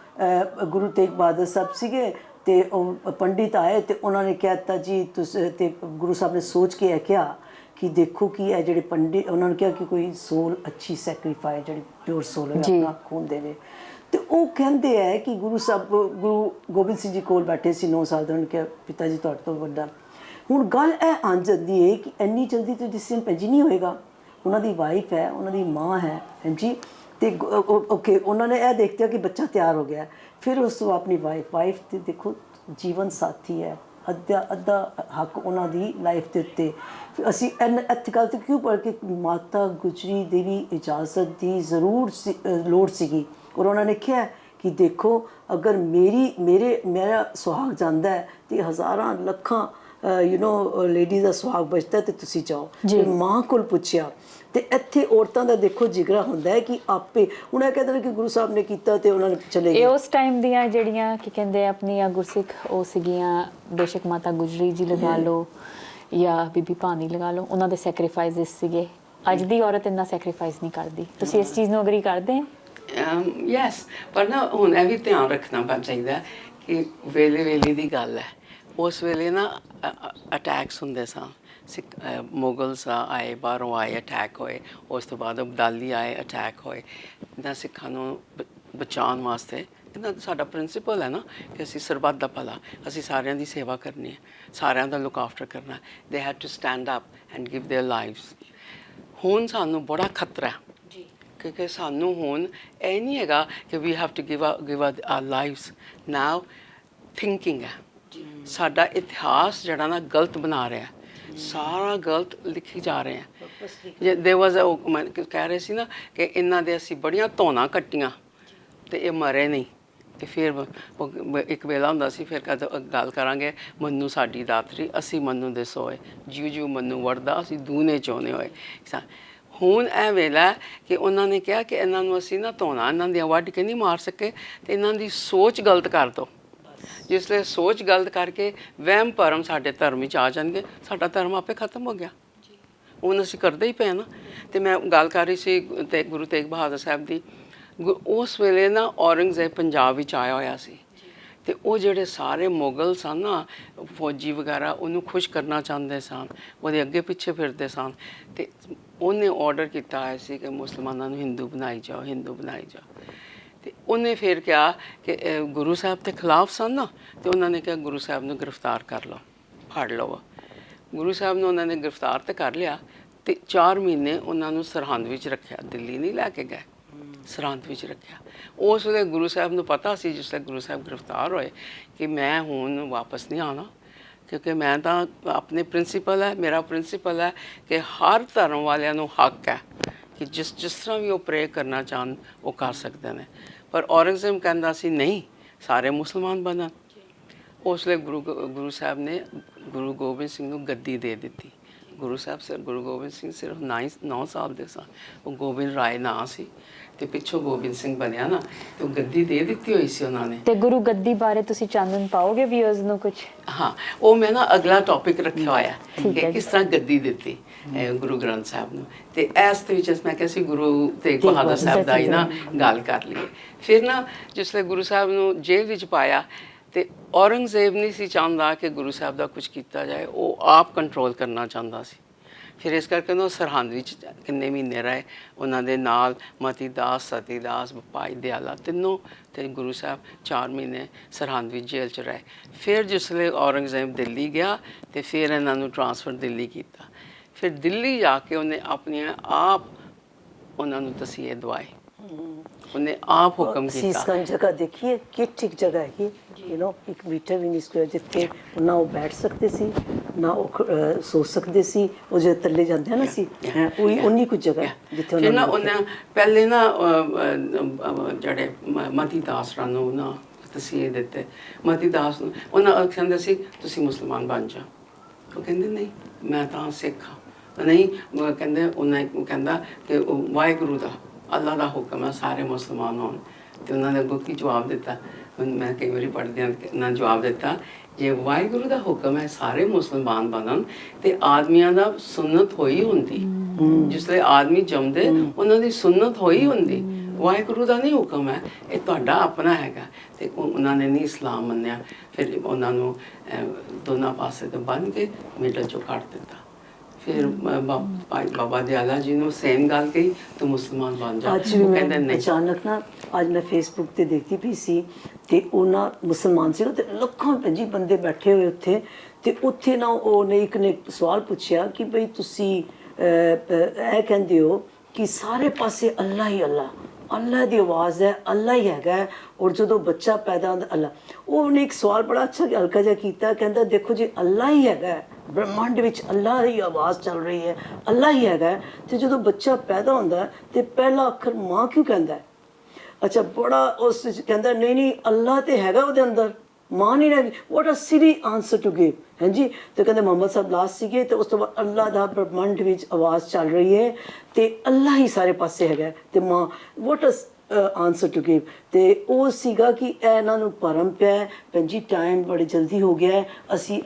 ਗੁਰੂ ਤੇਗ ਬਹਾਦਰ ਸਾਹਿਬ ਸੀਗੇ, ਅਤੇ ਉਹ ਪੰਡਿਤ ਆਏ ਅਤੇ ਉਹਨਾਂ ਨੇ ਕਹਿ ਦਿੱਤਾ ਜੀ ਤੁਸੀਂ, ਅਤੇ ਗੁਰੂ ਸਾਹਿਬ ਨੇ ਸੋਚ ਕੇ ਇਹ ਕਿਹਾ ਕਿ ਦੇਖੋ ਕਿ ਇਹ ਜਿਹੜੇ ਪੰਡਿਤ, ਉਹਨਾਂ ਨੇ ਕਿਹਾ ਕਿ ਕੋਈ ਸੋਲ ਅੱਛੀ ਸੈਕਰੀਫਾਈ, ਜਿਹੜੀ ਪਿਓਰ ਸੋਲ ਹੈ ਆਪਣਾ ਖੂਨ ਦੇਵੇ। ਅਤੇ ਉਹ ਕਹਿੰਦੇ ਹੈ ਕਿ ਗੁਰੂ ਗੋਬਿੰਦ ਸਿੰਘ ਜੀ ਕੋਲ ਬੈਠੇ ਸੀ 9 ਸਾਲ ਦੇ, ਉਹਨਾਂ ਨੇ ਕਿਹਾ ਪਿਤਾ ਜੀ ਤੁਹਾਡੇ ਤੋਂ ਵੱਡਾ। ਹੁਣ ਗੱਲ ਇਹ ਆ ਜਾਂਦੀ ਹੈ ਕਿ ਇੰਨੀ ਜਲਦੀ ਤਾਂ ਡਿਸੀਜ਼ਨ ਭੈਣ ਜੀ ਨਹੀਂ ਹੋਏਗਾ। ਉਹਨਾਂ ਦੀ ਵਾਈਫ ਹੈ, ਉਹਨਾਂ ਦੀ ਮਾਂ ਹੈ ਭੈਣ ਜੀ, ਤੇ ਓਕੇ ਉਹਨਾਂ ਨੇ ਇਹ ਦੇਖਿਆ ਕਿ ਬੱਚਾ ਤਿਆਰ ਹੋ ਗਿਆ, ਫਿਰ ਉਸ ਤੋਂ ਆਪਣੀ ਵਾਈਫ ਤੇ ਦੇਖੋ ਜੀਵਨ ਸਾਥੀ ਹੈ, ਅੱਧਾ ਹੱਕ ਉਹਨਾਂ ਦੀ ਲਾਈਫ ਦੇ ਉੱਤੇ। ਅਸੀਂ ਇੱਥੇ ਗੱਲ ਤੇ ਕਿਉਂ ਪੜ੍ਹ ਕੇ ਮਾਤਾ ਗੁਜਰੀ ਦੀ ਵੀ ਇਜਾਜ਼ਤ ਦੀ ਜ਼ਰੂਰ ਲੋੜ ਸੀਗੀ, ਔਰ ਉਹਨਾਂ ਨੇ ਕਿਹਾ ਕਿ ਦੇਖੋ ਅਗਰ ਮੇਰਾ ਸੁਹਾਗ ਜਾਂਦਾ ਹੈ ਤੇ ਹਜ਼ਾਰਾਂ ਲੱਖਾਂ ਲੇਡੀਜ਼ ਦਾ ਸੁਹਾਗ ਬਚਦਾ ਤੇ ਤੁਸੀਂ ਜਾਓ। ਤੇ ਮਾਂ ਕੋਲ ਪੁੱਛਿਆ, ਤੇ ਇੱਥੇ ਔਰਤਾਂ ਦਾ ਦੇਖੋ ਜਿਗਰਾ ਹੁੰਦਾ ਹੈ ਕਿ ਆਪੇ ਹੁਣ ਇਹ ਕਹਿੰਦੇ ਨੇ ਕਿ ਗੁਰੂ ਸਾਹਿਬ ਨੇ ਕੀਤਾ ਤੇ ਉਹਨਾਂ ਨੇ ਚਲੇ ਗਏ। ਇਹ ਉਸ ਟਾਈਮ ਦੀਆਂ ਜਿਹੜੀਆਂ ਕੀ ਕਹਿੰਦੇ ਆਪਣੀਆਂ ਗੁਰਸਿੱਖ ਉਹ ਸੀਗੀਆਂ, ਬੇਸ਼ੱਕ ਮਾਤਾ ਗੁਜਰੀ ਜੀ ਲਗਾ ਲਓ ਜਾਂ ਬੀਬੀ ਭਾਨੀ ਲਗਾ ਲਓ, ਉਹਨਾਂ ਦੇ ਸੈਕਰੀਫਾਈਸਿਸ ਸੀਗੇ। ਅੱਜ ਦੀ ਔਰਤ ਇੰਨਾ ਸੈਕਰੀਫਾਈਸ ਨਹੀਂ ਕਰਦੀ। ਤੁਸੀਂ ਇਸ ਚੀਜ਼ ਨੂੰ ਅਗਰੀ ਕਰਦੇ ਹੋ? ਯੈਸ, ਪਰ ਨਾ ਹੁਣ ਇਹ ਵੀ ਧਿਆਨ ਰੱਖਣਾ ਚਾਹੀਦਾ ਕਿ ਵੇਲੇ ਦੀ ਗੱਲ ਹੈ। ਉਸ ਵੇਲੇ ਨਾ ਅਟੈਕਸ ਹੁੰਦੇ ਸਨ, ਮੁਗਲਸ ਆਏ, ਬਾਹਰੋਂ ਆਏ, ਅਟੈਕ ਹੋਏ, ਉਸ ਤੋਂ ਬਾਅਦ ਅਬਦਾਲੀ ਆਏ, ਅਟੈਕ ਹੋਏ। ਇਹਨਾਂ ਸਿੱਖਾਂ ਨੂੰ ਬਚਾਉਣ ਵਾਸਤੇ ਇਹਨਾਂ ਦਾ ਸਾਡਾ ਪ੍ਰਿੰਸੀਪਲ ਹੈ ਨਾ ਕਿ ਅਸੀਂ ਸਰਬੱਤ ਦਾ ਭਲਾ, ਅਸੀਂ ਸਾਰਿਆਂ ਦੀ ਸੇਵਾ ਕਰਨੀ ਹੈ, ਸਾਰਿਆਂ ਦਾ ਲੁੱਕ ਆਫਟਰ ਕਰਨਾ। They had to stand up and give their lives. ਹੁਣ ਸਾਨੂੰ ਬੜਾ ਖਤਰਾ ਹੈ ਕਿਉਂਕਿ ਸਾਨੂੰ ਹੁਣ ਇਹ ਨਹੀਂ ਹੈਗਾ ਕਿ we have to give our lives now. Thinking ਹੈ ਸਾਡਾ ਇਤਿਹਾਸ ਜਿਹੜਾ ਨਾ ਗਲਤ ਬਣਾ ਰਿਹਾ, ਸਾਰਾ ਗਲਤ ਲਿਖੀ ਜਾ ਰਹੇ ਆ। ਦੇ ਵਾਜ਼ ਕਹਿ ਰਹੇ ਸੀ ਨਾ ਕਿ ਇਹਨਾਂ ਦੇ ਅਸੀਂ ਬੜੀਆਂ ਧੌਣਾ ਕੱਟੀਆਂ ਤੇ ਇਹ ਮਰੇ ਨਹੀਂ। ਤੇ ਫਿਰ ਇੱਕ ਵੇਲਾ ਹੁੰਦਾ ਸੀ, ਫਿਰ ਗੱਲ ਕਰਾਂਗੇ ਮੰਨੂ ਸਾਡੀ ਦਾਤਰੀ, ਅਸੀਂ ਮੰਨੂ ਦੇ ਸੋਏ, ਜਿਉ ਮੰਨੂ ਵੜਦਾ ਅਸੀਂ ਦੂਨੇ ਚਾਹੁੰਦੇ ਹੋਏ। ਹੁਣ ਇਹ ਵੇਲਾ ਕਿ ਉਹਨਾਂ ਨੇ ਕਿਹਾ ਕਿ ਇਹਨਾਂ ਨੂੰ ਅਸੀਂ ਨਾ ਧੌਣਾ ਇਹਨਾਂ ਦੀਆਂ ਵੱਢ ਕੇ ਨਹੀਂ ਮਾਰ ਸਕੇ, ਤੇ ਇਹਨਾਂ ਦੀ ਸੋਚ ਗਲਤ ਕਰ ਦਿਓ। ਜਿਸ ਲਈ ਸੋਚ ਗਲਤ ਕਰਕੇ ਵਹਿਮ ਭਰਮ ਸਾਡੇ ਧਰਮ ਵਿੱਚ ਆ ਜਾਣਗੇ, ਸਾਡਾ ਧਰਮ ਆਪੇ ਖਤਮ ਹੋ ਗਿਆ। ਹੁਣ ਅਸੀਂ ਕਰਦੇ ਹੀ ਪਏ ਨਾ। ਤੇ ਮੈਂ ਗੱਲ ਕਰ ਰਹੀ ਸੀ ਤੇ ਗੁਰੂ ਤੇਗ ਬਹਾਦਰ ਸਾਹਿਬ ਦੀ। ਉਸ ਵੇਲੇ ਨਾ ਔਰੰਗਜ਼ੇਬ ਪੰਜਾਬ ਵਿੱਚ ਆਇਆ ਹੋਇਆ ਸੀ, ਤੇ ਉਹ ਜਿਹੜੇ ਸਾਰੇ ਮੁਗਲ ਸਨ ਨਾ, ਫੌਜੀ ਵਗੈਰਾ, ਉਹਨੂੰ ਖੁਸ਼ ਕਰਨਾ ਚਾਹੁੰਦੇ ਸਨ, ਉਹਦੇ ਅੱਗੇ ਪਿੱਛੇ ਫਿਰਦੇ ਸਨ। ਤੇ ਉਹਨੇ ਆਰਡਰ ਕੀਤਾ ਹੋਇਆ ਸੀ ਕਿ ਮੁਸਲਮਾਨਾਂ ਨੂੰ ਹਿੰਦੂ ਬਣਾਈ ਜਾਓ, ਹਿੰਦੂ ਬਣਾਈ ਜਾਓ। ਤੇ ਉਹਨੇ ਫਿਰ ਕਿਹਾ ਕਿ ਗੁਰੂ ਸਾਹਿਬ ਦੇ ਖਿਲਾਫ ਸਨ ਨਾ, ਤੇ ਉਹਨਾਂ ਨੇ ਕਿਹਾ ਗੁਰੂ ਸਾਹਿਬ ਨੂੰ ਗ੍ਰਿਫਤਾਰ ਕਰ ਲਓ, ਫੜ ਲਓ। ਗੁਰੂ ਸਾਹਿਬ ਨੂੰ ਉਹਨਾਂ ਨੇ ਗ੍ਰਿਫਤਾਰ ਤੇ ਕਰ ਲਿਆ, ਤੇ 4 ਮਹੀਨੇ ਉਹਨਾਂ ਨੂੰ ਸਰਹੰਦ ਵਿੱਚ ਰੱਖਿਆ, ਦਿੱਲੀ ਨਹੀਂ ਲੈ ਕੇ ਗਏ, ਸਰਹੰਦ ਵਿੱਚ ਰੱਖਿਆ। ਉਸ ਵੇਲੇ ਗੁਰੂ ਸਾਹਿਬ ਨੂੰ ਪਤਾ ਸੀ, ਜਿਸ ਵੇਲੇ ਗੁਰੂ ਸਾਹਿਬ ਗ੍ਰਿਫਤਾਰ ਹੋਏ, ਕਿ ਮੈਂ ਹੁਣ ਵਾਪਸ ਨਹੀਂ ਆਉਣਾ, ਕਿਉਂਕਿ ਮੈਂ ਤਾਂ ਆਪਣੇ ਪ੍ਰਿੰਸੀਪਲ ਹੈ, ਮੇਰਾ ਪ੍ਰਿੰਸੀਪਲ ਹੈ ਕਿ ਹਰ ਧਰਮ ਵਾਲਿਆਂ ਨੂੰ ਹੱਕ ਹੈ ਕਿ ਜਿਸ ਤਰ੍ਹਾਂ ਵੀ ਉਹ ਪ੍ਰੇ ਕਰਨਾ ਚਾਹਣ ਉਹ ਕਰ ਸਕਦੇ ਨੇ। ਪਰ ਔਰੰਗਜ਼ੇਬ ਕਹਿੰਦਾ ਸੀ ਨਹੀਂ, ਸਾਰੇ ਮੁਸਲਮਾਨ ਬਣਨ। ਉਸ ਵੇਲੇ ਗੁਰੂ ਸਾਹਿਬ ਨੇ ਗੁਰੂ ਗੋਬਿੰਦ ਸਿੰਘ ਨੂੰ ਗੱਦੀ ਦੇ ਦਿੱਤੀ। ਗੁਰੂ ਗੋਬਿੰਦ ਸਿੰਘ ਸਿਰਫ 9 ਸਾਲ ਦੇ ਸਨ, ਉਹ ਗੋਬਿੰਦ ਰਾਏ ਨਾਂ ਸੀ, ਤੇ ਪਿੱਛੋਂ ਗੋਬਿੰਦ ਸਿੰਘ ਬਣਿਆ ਨਾ, ਤੇ ਉਹ ਗੱਦੀ ਦੇ ਦਿੱਤੀ ਹੋਈ ਸੀ ਉਹਨਾਂ ਨੇ। ਤੇ ਗੁਰੂ ਗੱਦੀ ਬਾਰੇ ਤੁਸੀਂ ਚਾਨਣ ਪਾਓਗੇ ਵਿਊਅਰਸ ਨੂੰ ਕੁਝ? ਹਾਂ, ਉਹ ਮੈਂ ਨਾ ਅਗਲਾ ਟੌਪਿਕ ਰੱਖਿਆ ਹੋਇਆ ਕਿ ਕਿਸ ਤਰ੍ਹਾਂ ਗੱਦੀ ਦਿੱਤੀ ਗੁਰੂ ਗ੍ਰੰਥ ਸਾਹਿਬ ਨੂੰ। ਤੇ ਇਸ ਦੇ ਵਿੱਚ ਮੈਂ ਕਿਹਾ ਸੀ ਗੁਰੂ ਤੇਗ ਬਹਾਦਰ ਸਾਹਿਬ ਦਾ ਹੀ ਨਾ ਗੱਲ ਕਰ ਲਈਏ। ਫਿਰ ਨਾ ਜਿਸ ਵੇਲੇ ਗੁਰੂ ਸਾਹਿਬ ਨੂੰ ਜੇਲ੍ਹ ਵਿੱਚ ਪਾਇਆ, ਤੇ ਔਰੰਗਜ਼ੇਬ ਨਹੀਂ ਸੀ ਚਾਹੁੰਦਾ ਕਿ ਗੁਰੂ ਸਾਹਿਬ ਦਾ ਕੁਝ ਕੀਤਾ ਜਾਏ, ਉਹ ਆਪ ਕੰਟਰੋਲ ਕਰਨਾ ਚਾਹੁੰਦਾ ਸੀ। ਫਿਰ ਇਸ ਕਰਕੇ ਉਹ ਸਰਹੰਦ ਵਿੱਚ ਕਿੰਨੇ ਮਹੀਨੇ ਰਹੇ, ਉਹਨਾਂ ਦੇ ਨਾਲ ਮਤੀ ਦਾਸ, ਸਤੀ ਦਾਸ, ਭਾਈ ਦਿਆਲਾ, ਤਿੰਨੋਂ, ਤੇ ਗੁਰੂ ਸਾਹਿਬ 4 ਮਹੀਨੇ ਸਰਹੰਦ ਵਿੱਚ ਜੇਲ੍ਹ 'ਚ ਰਹੇ। ਫਿਰ ਜਿਸ ਵੇਲੇ ਔਰੰਗਜ਼ੇਬ ਦਿੱਲੀ ਗਿਆ, ਤੇ ਫਿਰ ਇਹਨਾਂ ਨੂੰ ਟ੍ਰਾਂਸਫਰ ਦਿੱਲੀ ਕੀਤਾ। ਫਿਰ ਦਿੱਲੀ ਜਾ ਕੇ ਉਹਨੇ ਆਪਣੀਆਂ ਆਪ ਉਹਨਾਂ ਨੂੰ ਤਸੀਹੇ ਦਵਾਏ, ਉਹਨੇ ਆਪ ਹੁਕਮ ਕੀਤਾ। ਸੀਸਗੰਜ ਜਗ੍ਹਾ ਦੇਖੀਏ ਕਿ ਠੀਕ ਜਗ੍ਹਾ ਹੈਗੀ, ਇੱਕ ਮੀਟਰ ਵੀ ਨਹੀਂ ਸਕੁਅਰ, ਜਿੱਥੇ ਨਾ ਉਹ ਬੈਠ ਸਕਦੇ ਸੀ, ਨਾ ਉਹ ਸੋ ਸਕਦੇ ਸੀ। ਉਹ ਜੇ ਥੱਲੇ ਜਾਂਦੇ ਆ ਨਾ ਸੀ, ਉਹੀ ਉਨੀ ਕੁ ਜਗ੍ਹਾ ਜਿੱਥੇ ਉਹਨਾਂ ਪਹਿਲੇ ਨਾ ਜਿਹੜੇ ਮਤੀ ਦਾਸ ਨੂੰ ਨਾ ਤਸੀਹੇ ਦਿੱਤੇ। ਮਤੀ ਦਾਸ ਨੂੰ ਉਹਨਾਂ ਕਹਿੰਦੇ ਸੀ ਤੁਸੀਂ ਮੁਸਲਮਾਨ ਬਣ ਜਾਓ, ਉਹ ਕਹਿੰਦੇ ਨਹੀਂ ਮੈਂ ਤਾਂ ਸਿੱਖ ਹਾਂ। ਨਹੀਂ ਕਹਿੰਦੇ, ਉਹਨਾਂ ਕਹਿੰਦਾ ਕਿ ਵਾਹਿਗੁਰੂ ਦਾ, ਅੱਲਾ ਦਾ ਹੁਕਮ ਹੈ ਸਾਰੇ ਮੁਸਲਮਾਨ ਹੋਣ। ਤੇ ਉਹਨਾਂ ਨੇ ਅੱਗੋਂ ਕੀ ਜਵਾਬ ਦਿੱਤਾ, ਮੈਂ ਕਈ ਵਾਰੀ ਪੜ੍ਹਦਿਆਂ ਉਹਨਾਂ ਨੇ ਜਵਾਬ ਦਿੱਤਾ, ਜੇ ਵਾਹਿਗੁਰੂ ਦਾ ਹੁਕਮ ਹੈ ਸਾਰੇ ਮੁਸਲਮਾਨ ਬਣਨ, ਤੇ ਆਦਮੀਆਂ ਦਾ ਸੁਨਨਤ ਹੋਈ ਹੁੰਦੀ। ਜਿਸ ਵੇਲੇ ਆਦਮੀ ਜੰਮਦੇ ਉਹਨਾਂ ਦੀ ਸੁਨਨਤ ਹੋਈ ਹੁੰਦੀ, ਵਾਹਿਗੁਰੂ ਦਾ ਨਹੀਂ ਹੁਕਮ ਹੈ, ਇਹ ਤੁਹਾਡਾ ਆਪਣਾ ਹੈਗਾ। ਤੇ ਉਹਨਾਂ ਨੇ ਨਹੀਂ ਇਸਲਾਮ ਮੰਨਿਆ। ਫਿਰ ਉਹਨਾਂ ਨੂੰ ਦੋਨਾਂ ਪਾਸੇ ਤੋਂ ਬੰਨ੍ਹ ਕੇ ਮਿਡਲ 'ਚੋਂ ਕੱਢ ਦਿੱਤਾ। ਫਿਰ ਬਾਬਾ ਦਿਆਲਾ ਜੀ ਨੂੰ ਸੇਮ ਗੱਲ ਕਹੀ, ਤੂੰ ਮੁਸਲਮਾਨ ਬਣ ਜਾ। ਉਹ ਕਹਿੰਦੇ ਨਹੀਂ। ਅਚਾਨਕ ਨਾ ਅੱਜ ਮੈਂ ਫੇਸਬੁੱਕ ਤੇ ਦੇਖਦੀ ਪਈ ਸੀ, ਤੇ ਉਹਨਾਂ ਮੁਸਲਮਾਨ ਸੀ, ਤੇ ਲੱਖਾਂ ਜੀ ਬੰਦੇ ਬੈਠੇ ਹੋਏ ਉੱਥੇ। ਤੇ ਉੱਥੇ ਨਾ ਉਹਨੇ ਇੱਕ ਨੇ ਸਵਾਲ ਪੁੱਛਿਆ ਕਿ ਬਈ ਤੁਸੀਂ ਇਹ ਕਹਿੰਦੇ ਹੋ ਕਿ ਸਾਰੇ ਪਾਸੇ ਅੱਲਾ ਹੀ ਅੱਲਾ, ਅੱਲਾ ਦੀ ਆਵਾਜ਼ ਹੈ, ਅੱਲਾ ਹੀ ਹੈਗਾ ਹੈ। ਔਰ ਜਦੋਂ ਬੱਚਾ ਪੈਦਾ ਹੁੰਦਾ ਅੱਲਾ, ਉਹਨੇ ਇੱਕ ਸਵਾਲ ਬੜਾ ਅੱਛਾ ਹਲਕਾ ਜਿਹਾ ਕੀਤਾ, ਕਹਿੰਦਾ ਦੇਖੋ ਜੀ ਅੱਲਾ ਹੀ ਹੈਗਾ ਹੈ, ਬ੍ਰਹਮੰਡ ਵਿੱਚ ਅੱਲਾ ਦੀ ਆਵਾਜ਼ ਚੱਲ ਰਹੀ ਹੈ, ਅੱਲਾ ਹੀ ਹੈਗਾ ਹੈ, ਤੇ ਜਦੋਂ ਬੱਚਾ ਪੈਦਾ ਹੁੰਦਾ ਹੈ ਤੇ ਪਹਿਲਾ ਅੱਖਰ ਮਾਂ ਕਿਉਂ ਕਹਿੰਦਾ ਹੈ? ਅੱਛਾ, ਬੜਾ ਉਸ ਵਿੱਚ ਕਹਿੰਦਾ ਨਹੀਂ ਨਹੀਂ ਅੱਲਾ ਤੇ ਹੈਗਾ ਉਹਦੇ ਅੰਦਰ, ਮਾਂ ਨਹੀਂ ਰਹਿ ਗਈ। ਵਾਟ ਅ ਸਿਲੀ ਆਨਸਰ ਟੂ ਗਿਵ, ਹਾਂਜੀ। ਤੇ ਕਹਿੰਦੇ ਮੁਹੰਮਦ ਸਾਹਿਬ ਲਾਸਟ ਸੀਗੇ, ਤੇ ਉਸ ਤੋਂ ਬਾਅਦ ਅੱਲਾ ਦਾ ਬ੍ਰਹਮੰਡ ਵਿੱਚ ਆਵਾਜ਼ ਚੱਲ ਰਹੀ ਹੈ ਤੇ ਅੱਲਾ ਹੀ ਸਾਰੇ ਪਾਸੇ ਹੈਗਾ ਤੇ ਮਾਂ, ਵਾਟ ਅ ਆਨਸਰ ਟੂ ਗਿਵ। ਤੇ ਉਹ ਸੀਗਾ ਕਿ ਇਹ ਇਹਨਾਂ ਨੂੰ ਭਰਮ ਪਿਆ। ਭੈਣ ਜੀ ਟਾਈਮ ਬੜੀ ਜਲਦੀ ਹੋ ਗਿਆ ਹੈ, ਅਸੀਂ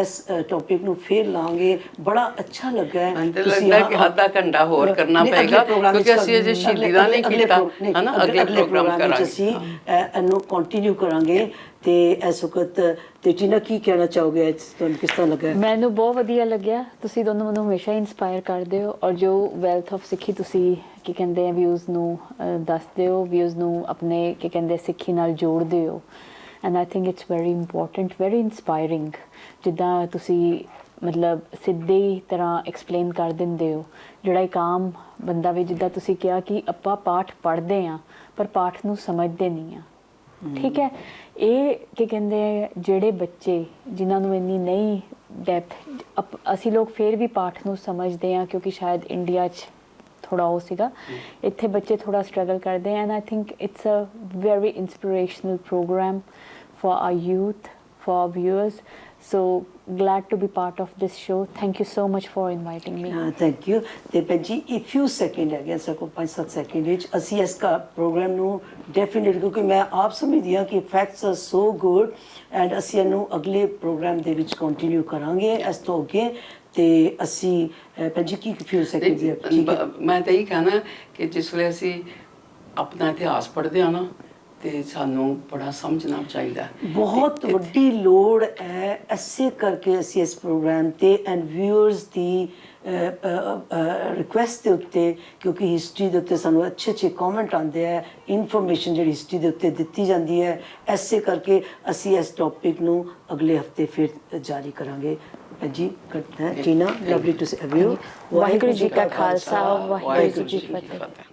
ਇਸ ਟੌਪਿਕ ਨੂੰ ਫੇਰ ਲਾਂਗੇ। ਬੜਾ ਅੱਛਾ ਲੱਗਾ ਹੈ। ਮੈਨੂੰ ਤਾਂ ਲੱਗਦਾ ਕਿ ਅੱਧਾ ਘੰਟਾ ਹੋਰ ਕਰਨਾ ਪਏਗਾ, ਕਿਉਂਕਿ ਅਸੀਂ ਅਜੇ ਸ਼ਹੀਦੀ ਦਾ ਨਹੀਂ ਕੀਤਾ ਹੈ ਨਾ। ਅਗਲੇ ਪ੍ਰੋਗਰਾਮ ਕਰਾਂਗੇ ਅਸੀਂ ਇਹਨੂੰ ਕੰਟੀਨਿਊ ਕਰਾਂਗੇ। ਤੇ ਇਸ ਵਕਤ ਤੇ ਟੀਨਾ ਕੀ ਕਹਿਣਾ ਚਾਹੋਗੇ, ਤੁਹਾਨੂੰ ਕਿਸ ਤਰ੍ਹਾਂ ਲੱਗਾ? ਮੈਨੂੰ ਬਹੁਤ ਵਧੀਆ ਲੱਗਿਆ, ਤੁਸੀਂ ਦੋਨੋਂ ਮੈਨੂੰ ਹਮੇਸ਼ਾ ਇਨਸਪਾਇਰ ਕਰਦੇ ਹੋ, ਔਰ ਜੋ ਵੈਲਥ ਆਫ ਸਿੱਖੀ ਤੁਸੀਂ ਕੀ ਕਹਿੰਦੇ ਆ ਵਿਊਜ਼ ਨੂੰ ਦੱਸਦੇ ਹੋ, ਵਿਊਜ਼ ਨੂੰ ਆਪਣੇ ਕੀ ਕਹਿੰਦੇ ਸਿੱਖੀ ਨਾਲ ਜੋੜਦੇ ਹੋ। And I think it's very important, very inspiring. ਜਿੱਦਾਂ ਤੁਸੀਂ ਮਤਲਬ ਸਿੱਧੀ ਤਰ੍ਹਾਂ ਐਕਸਪਲੇਨ ਕਰ ਦਿੰਦੇ ਹੋ, ਜਿਹੜਾ ਇੱਕ ਆਮ ਬੰਦਾ ਵੀ, ਜਿੱਦਾਂ ਤੁਸੀਂ ਕਿਹਾ ਕਿ ਆਪਾਂ ਪਾਠ ਪੜ੍ਹਦੇ ਹਾਂ ਪਰ ਪਾਠ ਨੂੰ ਸਮਝਦੇ ਨਹੀਂ ਹਾਂ, ਠੀਕ ਹੈ। ਇਹ ਕੀ ਕਹਿੰਦੇ ਜਿਹੜੇ ਬੱਚੇ ਜਿਨ੍ਹਾਂ ਨੂੰ ਇੰਨੀ ਨਹੀਂ ਡੈਪਥ, ਅਸੀਂ ਲੋਕ ਫਿਰ ਵੀ ਪਾਠ ਨੂੰ ਸਮਝਦੇ ਹਾਂ ਕਿਉਂਕਿ ਸ਼ਾਇਦ ਇੰਡੀਆ 'ਚ ਥੋੜ੍ਹਾ ਉਹ ਸੀਗਾ, ਇੱਥੇ ਬੱਚੇ ਥੋੜ੍ਹਾ ਸਟਰਗਲ ਕਰਦੇ। And I think it's a very inspirational programme for our youth, for our viewers. So glad to be part of this show. Thank you so much for inviting me. Thank you. ਤੇ ਭੈਣ ਜੀ ਇੱਕ ਫਿਊ second ਹੈਗੇ ਸਾਡੇ ਕੋਲ, 5-7 second ਵਿੱਚ ਅਸੀਂ ਇਸ ਪ੍ਰੋਗਰਾਮ ਨੂੰ ਡੈਫੀਨੇਟਲੀ, ਕਿਉਂਕਿ ਮੈਂ ਆਪ ਸਮਝਦੀ ਹਾਂ ਕਿ facts are so good, and ਅਸੀਂ ਇਹਨੂੰ ਅਗਲੇ ਪ੍ਰੋਗਰਾਮ ਦੇ ਵਿੱਚ ਕੰਟੀਨਿਊ ਕਰਾਂਗੇ ਇਸ ਤੋਂ ਅੱਗੇ। ਤੇ ਅਸੀਂ ਭੈਣ ਜੀ ਕੀ ਫਿਊ ਸੈਕਿੰਡ ਦੀ ਠੀਕ ਹੈ। ਮੈਂ ਤਾਂ ਇਹੀ ਕਹਿਣਾ ਕਿ ਜਿਸ ਵੇਲੇ ਅਸੀਂ ਆਪਣਾ ਇਤਿਹਾਸ ਪੜ੍ਹਦੇ ਹਾਂ ਨਾ, ਤੇ ਸਾਨੂੰ ਬੜਾ ਸਮਝਣਾ ਚਾਹੀਦਾ। ਬਹੁਤ ਵੱਡੀ ਲੋੜ ਹੈ, ਐਸੇ ਕਰਕੇ ਅਸੀਂ ਇਸ ਪ੍ਰੋਗਰਾਮ ਤੇ ਐਂਡ ਵਿਊਅਰਸ ਦੀ ਰਿਕੁਐਸਟ ਦੇ ਉੱਤੇ, ਕਿਉਂਕਿ ਹਿਸਟਰੀ ਦੇ ਉੱਤੇ ਸਾਨੂੰ ਅੱਛੇ ਅੱਛੇ ਕਮੈਂਟ ਆਉਂਦੇ ਹੈ, ਇਨਫੋਰਮੇਸ਼ਨ ਜਿਹੜੀ ਹਿਸਟਰੀ ਦੇ ਉੱਤੇ ਦਿੱਤੀ ਜਾਂਦੀ ਹੈ, ਐਸੇ ਕਰਕੇ ਅਸੀਂ ਇਸ ਟੌਪਿਕ ਨੂੰ ਅਗਲੇ ਹਫਤੇ ਫਿਰ ਜਾਰੀ ਕਰਾਂਗੇ। ਜੀ Tina, lovely to say you. Waheguru ji ਕਾ ਖਾਲਸਾ, ਵਾਹਿਗੁਰੂ ਜੀ ਕੀ ਫਤਿਹ।